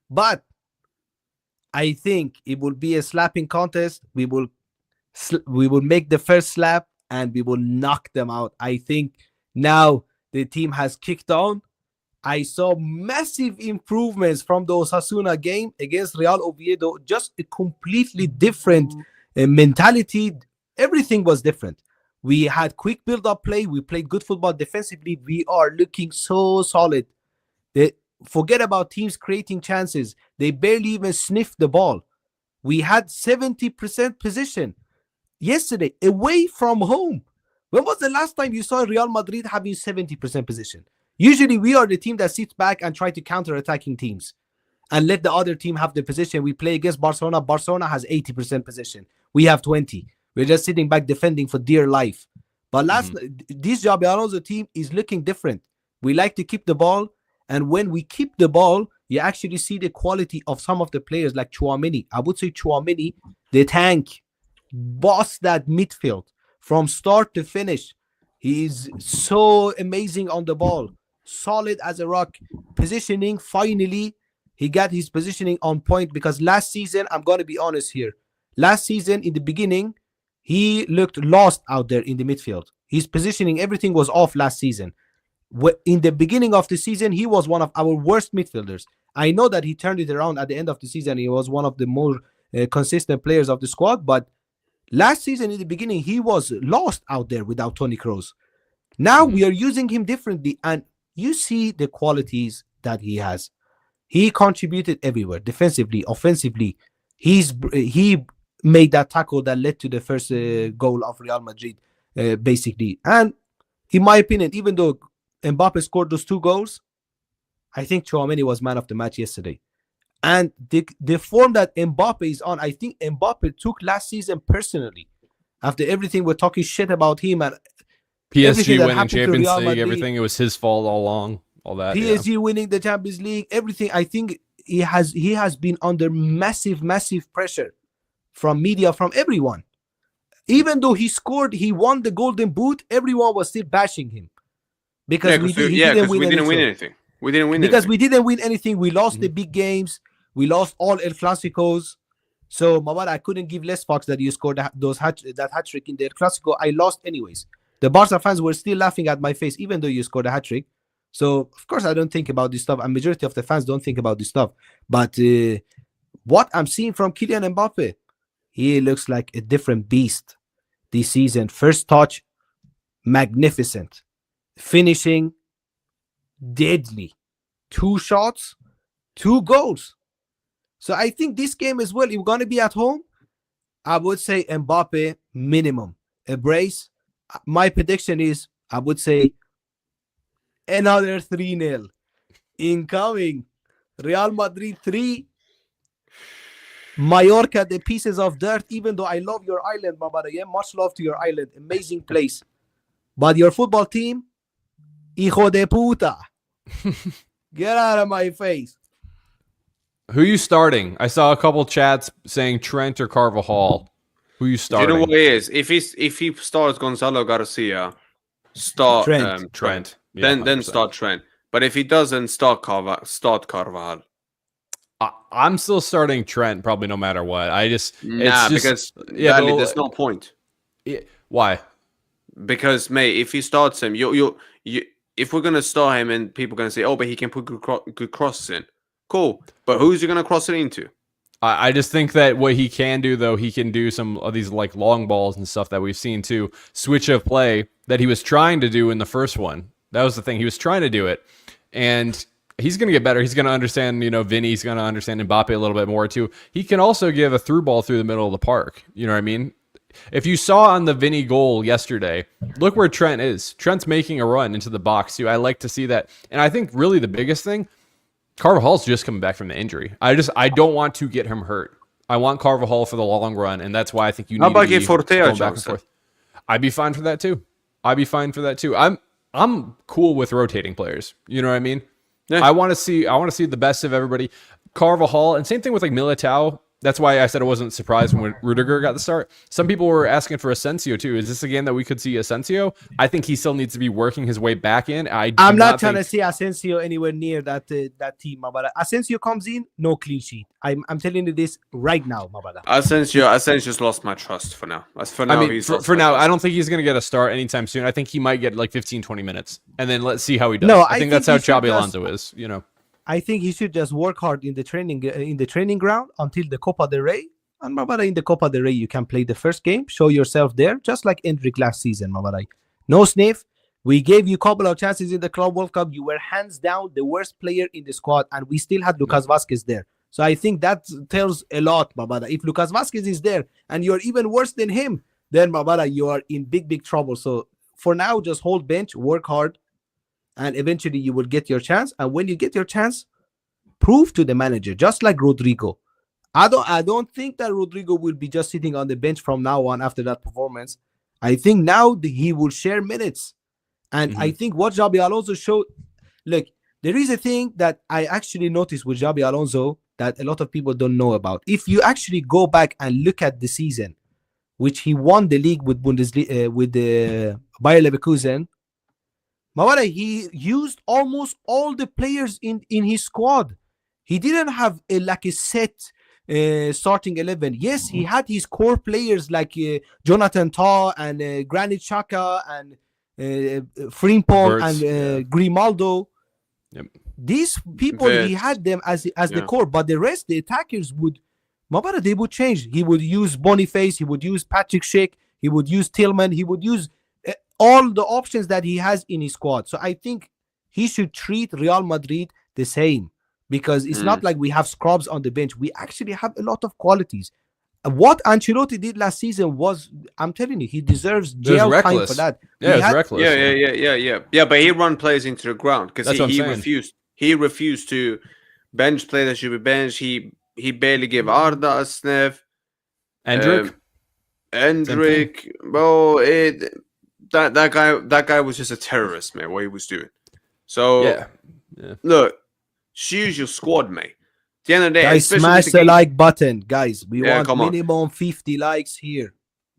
But I think it will be a slapping contest. We will make the first slap and we will knock them out. I think now the team has kicked on. I saw massive improvements from the Osasuna game against Real Oviedo. Just a completely different mentality. Everything was different. We had quick build-up play. We played good football defensively. We are looking so solid. They forget about teams creating chances. They barely even sniffed the ball. We had 70% position yesterday away from home. When was the last time you saw Real Madrid having 70% position? Usually we are the team that sits back and try to counter-attacking teams and let the other team have the position. We play against Barcelona. Barcelona has 80% position. We have 20. We're just sitting back defending for dear life. But this Xabi Alonso team is looking different. We like to keep the ball. And when we keep the ball, you actually see the quality of some of the players like Chouameni. I would say Chouameni, the tank, boss that midfield from start to finish. He is so amazing on the ball. Solid as a rock. Positioning, finally, he got his positioning on point because last season, I'm going to be honest here. Last season, in the beginning, he looked lost out there in the midfield. His positioning, everything was off last season. In the beginning of the season, he was one of our worst midfielders. I know that he turned it around at the end of the season. He was one of the more consistent players of the squad. But last season, in the beginning, he was lost out there without Toni Kroos. Now we are using him differently. And you see the qualities that he has. He contributed everywhere, defensively, offensively. He made that tackle that led to the first goal of Real Madrid, basically. And in my opinion, even though Mbappe scored those 2 goals, I think Chouameni was man of the match yesterday. And the form that Mbappe is on, I think Mbappe took last season personally. After everything, we're talking shit about him and PSG winning Champions League, everything, it was his fault all along. All that. PSG winning the Champions League, everything. I think he has been under massive pressure from media, from everyone. Even though he scored, he won the Golden Boot, everyone was still bashing him. Because we didn't win anything. We didn't win anything. We lost the big games. We lost all El Clasicos. So, Mawad, I couldn't give less fucks that you scored that hat-trick in the El Clasico. I lost anyways. The Barca fans were still laughing at my face, even though you scored a hat-trick. So, of course, I don't think about this stuff. A majority of the fans don't think about this stuff. But what I'm seeing from Kylian Mbappe, he looks like a different beast this season. First touch, magnificent. Finishing, deadly. 2 shots, 2 goals. So I think this game as well, if we're going to be at home, I would say Mbappe minimum. A brace. My prediction is, I would say, another 3-0. Incoming. Real Madrid 3. Mallorca, the pieces of dirt. Even though I love your island, my brother. Yeah, much love to your island. Amazing place. But your football team, hijo de puta. Get out of my face. Who are you starting? I saw a couple chats saying Trent or Carvajal. Who are you starting? Do you know what it is? If he starts Gonzalo Garcia, start Trent. Then 100%. Start Trent. But if he doesn't start Carvajal. I'm still starting Trent, probably no matter what. Because there's no point. Why? Because, mate, if he starts him, you if we're gonna start him and people are gonna say, oh, but he can put good crosses in. Cool, but who's he gonna cross it into? I just think that what he can do, though, he can do some of these like long balls and stuff that we've seen too. Switch of play that he was trying to do in the first one. That was the thing. He was trying to do it, and he's going to get better. He's going to understand, Vinny's going to understand Mbappe a little bit more too. He can also give a through ball through the middle of the park. You know what I mean? If you saw on the Vinny goal yesterday, look where Trent is. Trent's making a run into the box too. I like to see that. And I think really the biggest thing, Carvajal's just coming back from the injury. I don't want to get him hurt. I want Carvajal for the long run, and that's why I think you need to be going back and forth. I'd be fine for that too. I'm cool with rotating players. You know what I mean? Yeah. I want to see the best of everybody. Carvajal, and same thing with like Militao. That's why I said I wasn't surprised when Rudiger got the start. Some people were asking for Asensio too. Is this a game that we could see Asensio? I think he still needs to be working his way back in. I'm not trying to see Asensio anywhere near that team, my brother. Asensio comes in, no clean sheet. I'm telling you this right now, my brother. Asensio's lost my trust for now. For now, I don't think he's going to get a start anytime soon. I think he might get like 15, 20 minutes, and then let's see how he does. No, I think that's how Xabi Alonso is. I think he should just work hard in the training ground until the Copa del Rey. And my brother, in the Copa del Rey, you can play the first game, show yourself there, just like Endrick last season, my brother. No sniff. We gave you a couple of chances in the Club World Cup. You were hands down the worst player in the squad, and we still had Lucas Vazquez there. So I think that tells a lot, my brother. If Lucas Vazquez is there and you're even worse than him, then, my brother, you are in big, big trouble. So for now, just hold bench, work hard, and eventually you will get your chance. And when you get your chance, prove to the manager, just like Rodrigo. I don't think that Rodrigo will be just sitting on the bench from now on after that performance. I think now he will share minutes. And I think what Xabi Alonso showed, look, there is a thing that I actually noticed with Xabi Alonso that a lot of people don't know about. If you actually go back and look at the season, which he won the league with Bundesliga, with the Bayer Leverkusen, Mawara, he used almost all the players in his squad. He didn't have a set starting 11. Yes, he had his core players like Jonathan Tah and Granit Xhaka and Frimpong and Grimaldo. Yep. These people, he had them as the core, but the rest, the attackers would, Mabara, they would change. He would use Boniface, he would use Patrick Schick, he would use Tillman, he would use all the options that he has in his squad. So I think he should treat Real Madrid the same, because it's not like we have scrubs on the bench. We actually have a lot of qualities. What Ancelotti did last season was, I'm telling you, he deserves jail time for that. Yeah, it was reckless. Yeah, but he run players into the ground because he refused. He refused to bench players that should be benched. He barely gave Arda a sniff. Endrick, bro, that guy was just a terrorist, man. What he was doing. So yeah. Look, choose your squad, mate. At the end of the day, guys, smash the like button, guys. We want minimum 50 likes here.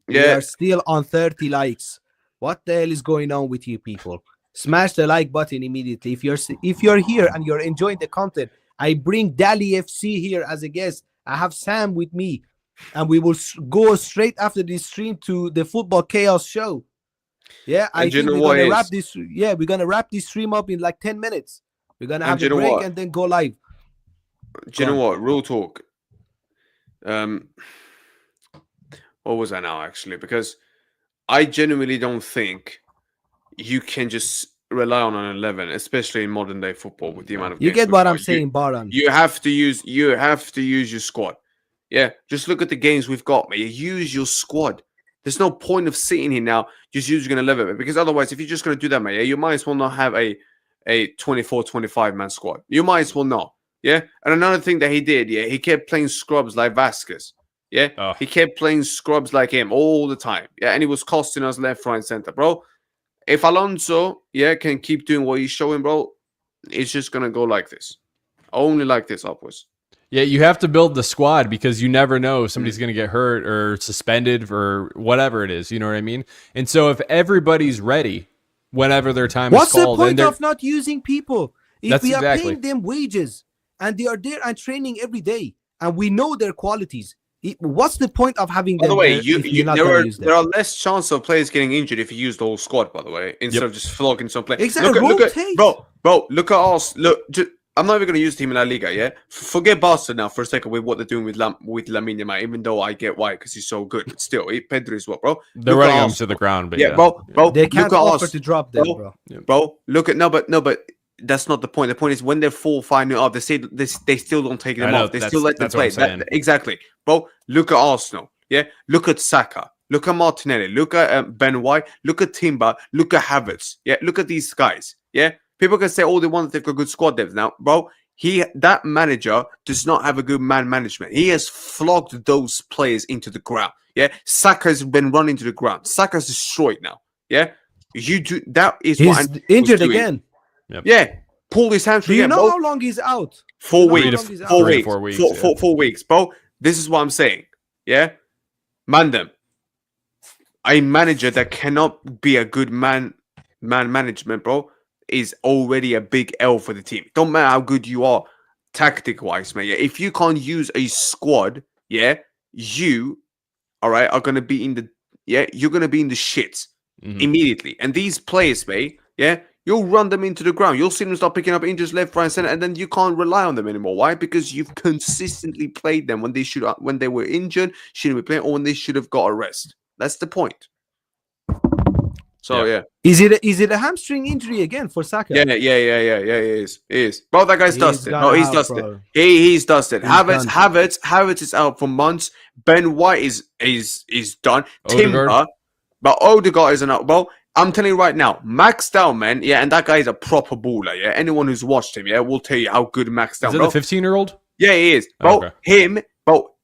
We are still on 30 likes. What the hell is going on with you people? Smash the like button immediately. If you're here and you're enjoying the content, I bring Dali FC here as a guest. I have Sam with me, and we will go straight after this stream to the Football Chaos show. Yeah, I think we're gonna wrap this. Yeah, we're gonna wrap this stream up in like 10 minutes. We're gonna have a break and then go live. Do you know what? Real talk. What was that now, actually? Because I genuinely don't think you can just rely on an 11, especially in modern day football with the amount of you get what I'm saying, Baran. You have to use your squad. Yeah, just look at the games we've got, mate. Use your squad. There's no point of sitting here now just using an 11, because otherwise, if you're just going to do that, mate, you might as well not have a 24, 25 man squad. You might as well not. Yeah, and another thing that he did, he kept playing scrubs like Vasquez. Yeah, he kept playing scrubs like him all the time. Yeah, and he was costing us left, right, and center, bro. If Alonso, can keep doing what he's showing, bro, it's just gonna go like this, only like this upwards. Yeah, you have to build the squad because you never know if somebody's going to get hurt or suspended or whatever it is. You know what I mean? And so if everybody's ready whenever their time is called, what's the point of not using people? If we are paying them wages and they are there and training every day and we know their qualities, what's the point of having them? By the way, there are less chance of players getting injured if you use the whole squad, by the way, instead of just flogging some players. Exactly. Bro, look at us. I'm not even going to use the team in La Liga, yeah? Forget Barca now for a second with what they're doing with Lamine Yamal, even though I get why, because he's so good. But still, Pedro is what, bro? They're running him to the ground, but bro. They can't offer to drop them, bro. Bro, look at, but that's not the point. The point is when they're 4-5 up, they still don't take them off. They still let them play. Exactly. Bro, look at Arsenal, yeah? Look at Saka. Look at Martinelli. Look at Ben White. Look at Timber. Look at Havertz. Yeah, look at these guys, yeah? People can say all they want, they've got good squad depth now, bro. That manager does not have a good man management. He has flogged those players into the ground. Yeah, Saka's been run into the ground. Saka's destroyed now. Yeah, you do that is he's what injured again. Yep. Yeah, pulled his hamstring. Do you know how long he's out? 4 weeks. 4 weeks. 4 weeks, bro. This is what I'm saying. Yeah, Mandem, a manager that cannot be a good man management, bro, is already a big L for the team. Don't matter how good you are tactic wise, mate. Yeah? If you can't use a squad, yeah, you all right are gonna be in the you're gonna be in the shit immediately. And these players, mate, yeah, you'll run them into the ground. You'll see them start picking up injuries left, right, and center, and then you can't rely on them anymore. Why? Because you've consistently played them when they were injured, shouldn't be playing, or when they should have got a rest. That's the point. So yeah. Is it a hamstring injury again for Saka? Yeah. It is. Bro, that guy's dusted. No, he's dusted. Bro. He's dusted. He's done. Havertz is out for months. Ben White is done. Odegaard. Timber, but Odegaard isn't out. Bro, I'm telling you right now, Max Down, man. Yeah, and that guy is a proper baller. Yeah, anyone who's watched him, yeah, will tell you how good Max Down. Is it bro. the 15-year-old? Yeah, he is. Bro, Okay.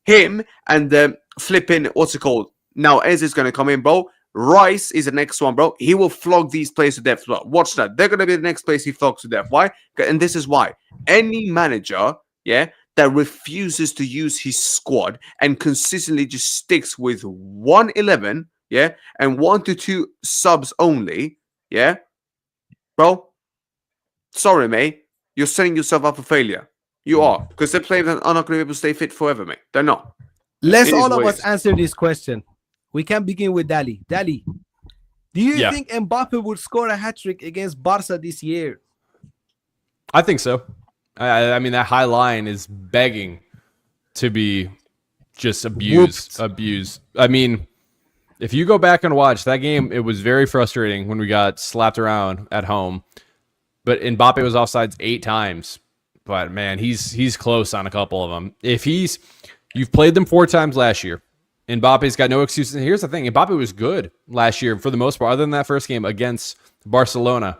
him, and flipping. What's it called? Now Ez is gonna come in, bro. Rice is the next one, bro. He will flog these players to death. Look, watch that. They're going to be the next place he flogs to death. Why? And this is why. Any manager, yeah, that refuses to use his squad and consistently just sticks with 1-11, yeah, and 1 to 2 subs only, yeah, bro, sorry, mate. You're setting yourself up for failure. You are. Because the players are not going to be able to stay fit forever, mate. They're not. Let's It is all of what it us is. answer this question. We can begin with Dali. Dali, do you Yeah. think Mbappe would score a hat-trick against Barca this year? I think so. I mean, that high line is begging to be just abused. I mean, if you go back and watch that game, it was very frustrating when we got slapped around at home. But Mbappe was offsides 8 times. But man, he's close on a couple of them. You've played them 4 times last year. Mbappe's got no excuses. And here's the thing. Mbappe was good last year for the most part, other than that first game against Barcelona.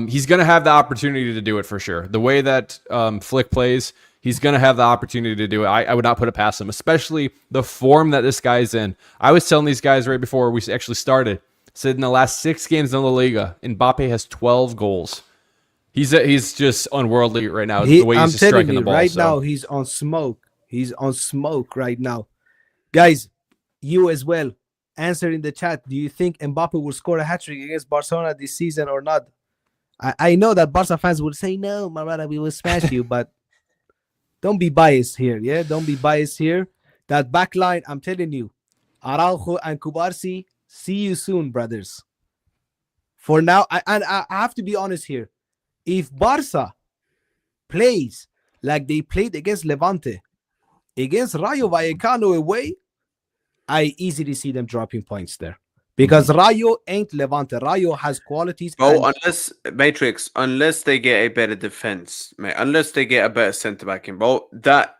He's going to have the opportunity to do it for sure. The way that Flick plays, he's going to have the opportunity to do it. I would not put it past him, especially the form that this guy's in. I was telling these guys right before we actually started, said in the last 6 games in La Liga, Mbappe has 12 goals. He's just unworldly right now. The way he's just striking the ball. Right now, he's on smoke. He's on smoke right now. Guys, you as well. Answer in the chat. Do you think Mbappe will score a hat-trick against Barcelona this season or not? I know that Barca fans will say, no, my brother, we will smash you, but don't be biased here, yeah? Don't be biased here. That back line, I'm telling you, Araujo and Kubarsi, see you soon, brothers. For now, I have to be honest here. If Barca plays like they played against Levante, against Rayo Vallecano away, I easily see them dropping points there. Because Rayo ain't Levante. Rayo has qualities. Bro, unless they get a better defense, mate, unless they get a better centre back in, bro, that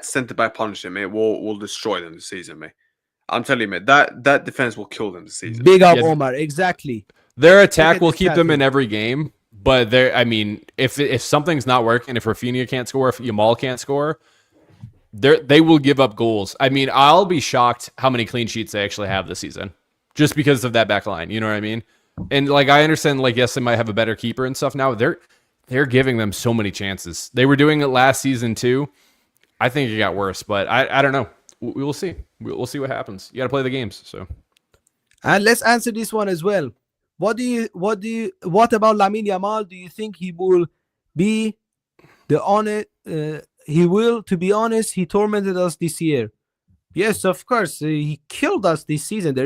centre back punishment, mate, will destroy them this season, mate. I'm telling you, mate, that defense will kill them this season. Big up, Omar. Exactly. Their attack will keep them in every game, but if something's not working, if Rafinha can't score, if Yamal can't score, they will give up goals. I mean, I'll be shocked how many clean sheets they actually have this season, just because of that back line. You know what I mean? And like, I understand, like, yes, they might have a better keeper and stuff now. They're giving them so many chances. They were doing it last season too. I think it got worse, but I don't know. We will see. We'll see what happens. You got to play the games. So, and let's answer this one as well. What about Lamine Yamal? Do you think he will be the honest? To be honest, he tormented us this year. Yes, of course, he killed us this season.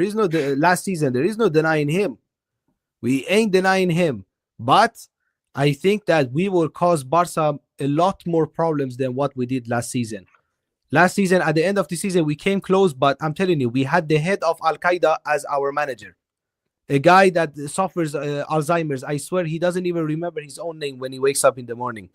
Last season. There is no denying him. We ain't denying him. But I think that we will cause Barca a lot more problems than what we did last season. Last season, at the end of the season, we came close, but I'm telling you, we had the head of Al-Qaeda as our manager. A guy that suffers Alzheimer's. I swear he doesn't even remember his own name when he wakes up in the morning.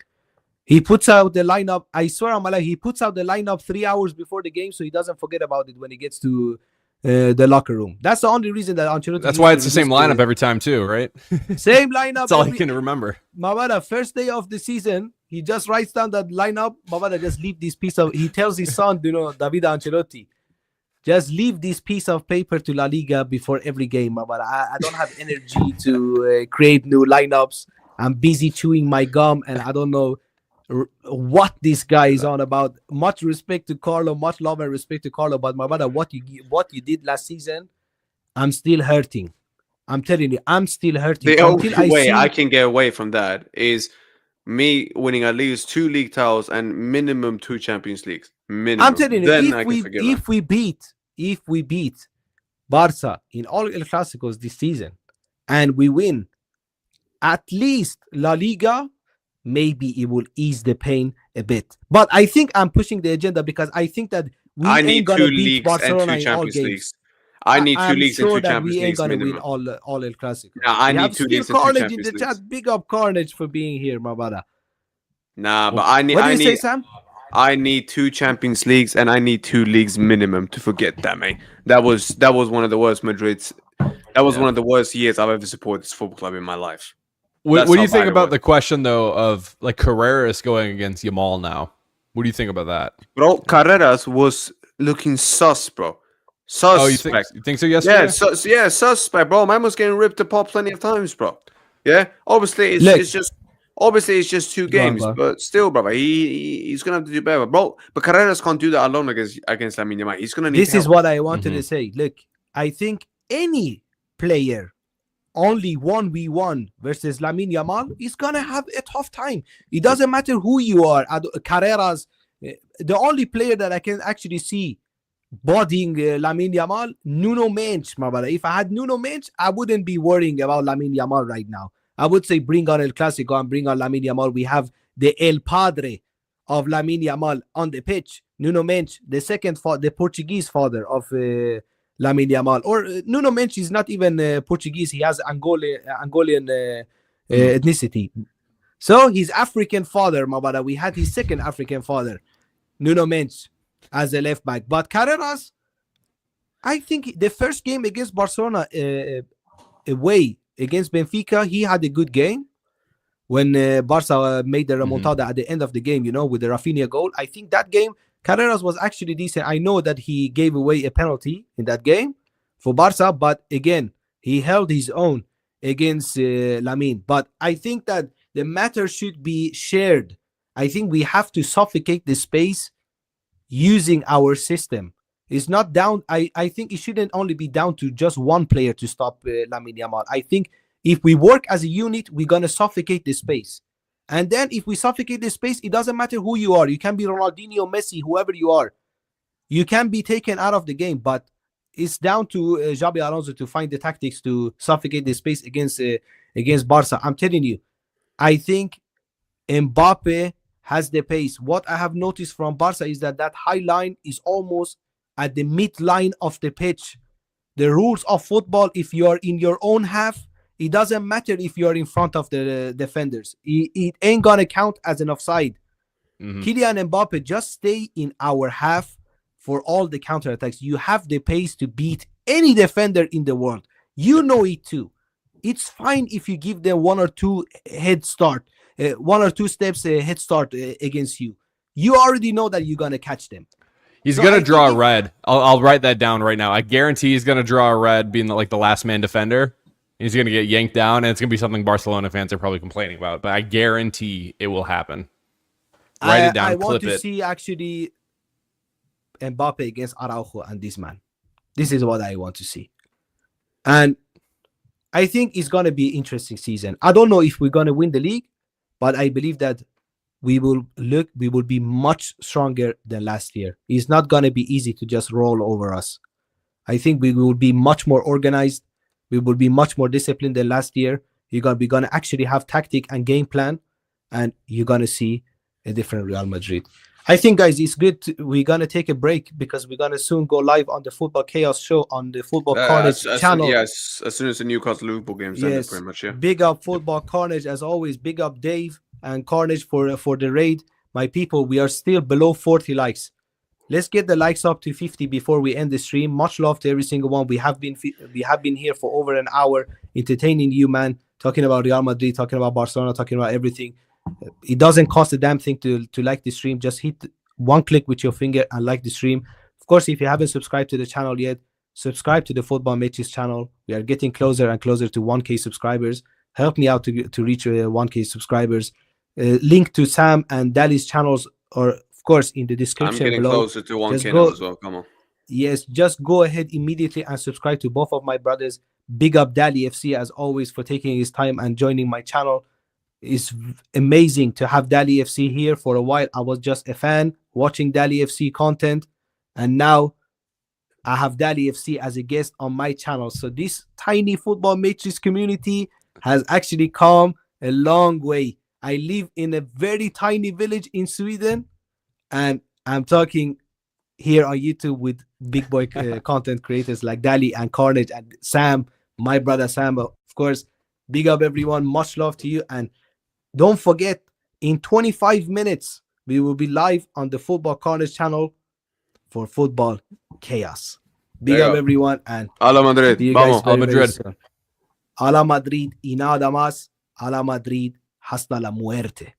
He puts out the lineup. I swear on my life, he puts out the lineup 3 hours before the game so he doesn't forget about it when he gets to the locker room. That's the only reason that Ancelotti. That's why it's the same lineup every time too, right? Same lineup. That's all I can remember. Mabada, first day of the season, he just writes down that lineup. Mabada, just leave this piece of. He tells his son, David Ancelotti, just leave this piece of paper to La Liga before every game. Mabada, I don't have energy to create new lineups. I'm busy chewing my gum, and I don't know. what this guy is on about. Much respect to Carlo, much love and respect to Carlo, but my brother, what you did last season, I'm still hurting. I'm telling you, I'm still hurting. The only Until I way I see, can get away from that is me winning at least 2 league titles and minimum 2 Champions Leagues. Minimum. I'm telling you, Then I can forgive that. if we beat Barca in all El Clásicos this season, and we win at least La Liga, maybe it will ease the pain a bit. But I think I'm pushing the agenda because I think that we I ain't need gonna 2 beat leagues and Barcelona 2 in all Champions games. Leagues. I need 2 I'm leagues and sure 2 that Champions we ain't Leagues gonna minimum. win all El Clásicos. Nah, I We need have 2 still leagues and 2 Carnage in the Champions Leagues. chat. Big up Carnage for being here, my brother. Nah, but I need What do you say, Sam? I need 2 Champions Leagues and I need 2 leagues minimum to forget that, mate. That was one of the worst Madrid's. That was one of the worst years I've ever supported this football club in my life. What That's do how you think bad it about was. the question though of like Carreras going against Yamal now? What do you think about that? Bro, Carreras was looking sus, bro. Oh, you Suspect. think so yesterday? Yeah, suspect, bro. Man was getting ripped apart plenty of times, bro. Yeah, obviously Look. it's just 2 Go on, games, go on. but still, brother, he's gonna have to do better, bro. But Carreras can't do that alone against Lamine Yamal. He's gonna need This is help. what I wanted to say. Look, I think any player only 1v1 versus Lamine Yamal is gonna have a tough time. It doesn't matter who you are. Carreras, the only player that I can actually see bodying Lamine Yamal, Nuno Mendes, my brother. If I had Nuno Mendes, I wouldn't be worrying about Lamine Yamal right now. I would say bring on El Clasico and bring on Lamine Yamal. We have the El Padre of Lamine Yamal on the pitch. Nuno Mendes, the Portuguese father of Lamine Yamal. Or Nuno Mendes is not even Portuguese. He has Angolan ethnicity. So he's African father, my brother. We had his second African father, Nuno Mendes, as a left back. But Carreras, I think the first game against Barcelona away against Benfica, he had a good game. When Barca made the remontada at the end of the game, with the Rafinha goal. I think that game, Carreras was actually decent. I know that he gave away a penalty in that game for Barca, but again, he held his own against Lamine. But I think that the matter should be shared. I think we have to suffocate the space using our system. It's not down. I think it shouldn't only be down to just one player to stop Lamine Yamal. I think if we work as a unit, we're going to suffocate the space. And then if we suffocate the space, it doesn't matter who you are. You can be Ronaldinho, Messi, whoever you are. You can be taken out of the game, but it's down to Xabi Alonso to find the tactics to suffocate the space against Barca. I'm telling you, I think Mbappe has the pace. What I have noticed from Barca is that high line is almost at the mid-line of the pitch. The rules of football, if you are in your own half, it doesn't matter if you're in front of the defenders. It ain't going to count as an offside. Kylian Mbappe, just stay in our half for all the counterattacks. You have the pace to beat any defender in the world. You know it too. It's fine if you give them 1 or 2 head start, 1 or 2 steps head start against you. You already know that you're going to catch them. He's going to draw a red. I'll write that down right now. I guarantee he's going to draw a red being the last man defender. He's going to get yanked down, and it's going to be something Barcelona fans are probably complaining about. But I guarantee it will happen. Write it down, I clip want to it. see actually Mbappe against Araujo and this man. This is what I want to see. And I think it's going to be an interesting season. I don't know if we're going to win the league, but I believe that we will be much stronger than last year. It's not going to be easy to just roll over us. I think we will be much more organized. We will be much more disciplined than last year. We're going to actually have tactic and game plan, and you're going to see a different Real Madrid. I think, guys, it's good. We're going to take a break because we're going to soon go live on the Football Chaos show on the Football Carnage channel. Yes, as soon as the Newcastle Liverpool game's ended, pretty much, yeah. Big up Football Carnage, as always. Big up Dave and Carnage for the raid. My people, we are still below 40 likes. Let's get the likes up to 50 before we end the stream. Much love to every single one. We have been here for over an hour entertaining you, man. Talking about Real Madrid, talking about Barcelona, talking about everything. It doesn't cost a damn thing to like the stream. Just hit one click with your finger and like the stream. Of course, if you haven't subscribed to the channel yet, subscribe to the Football Matches channel. We are getting closer and closer to 1K subscribers. Help me out to reach 1K subscribers. link to Sam and Dali's channels are, of course, in the I'm description getting below. closer to 1K Just now go, as well. Come on. yes, just go ahead immediately and subscribe to both of my brothers. Big up Dali FC as always for taking his time and joining my channel. It's amazing to have Dali FC here. For a while, I was just a fan watching Dali FC content, and now I have Dali FC as a guest on my channel. So this tiny football matrix community has actually come a long way. I live in a very tiny village in Sweden, and I'm talking here on YouTube with big boy content creators like Dali and Carnage and Sam, my brother Sam. Of course, big up everyone. Much love to you. And don't forget, in 25 minutes, we will be live on the Football Carnage channel for Football Chaos. Big There you up go. everyone, and Hala Madrid. see you guys Vamos. very, Hala very Madrid. soon. A la Madrid y nada más. A la Madrid hasta la muerte.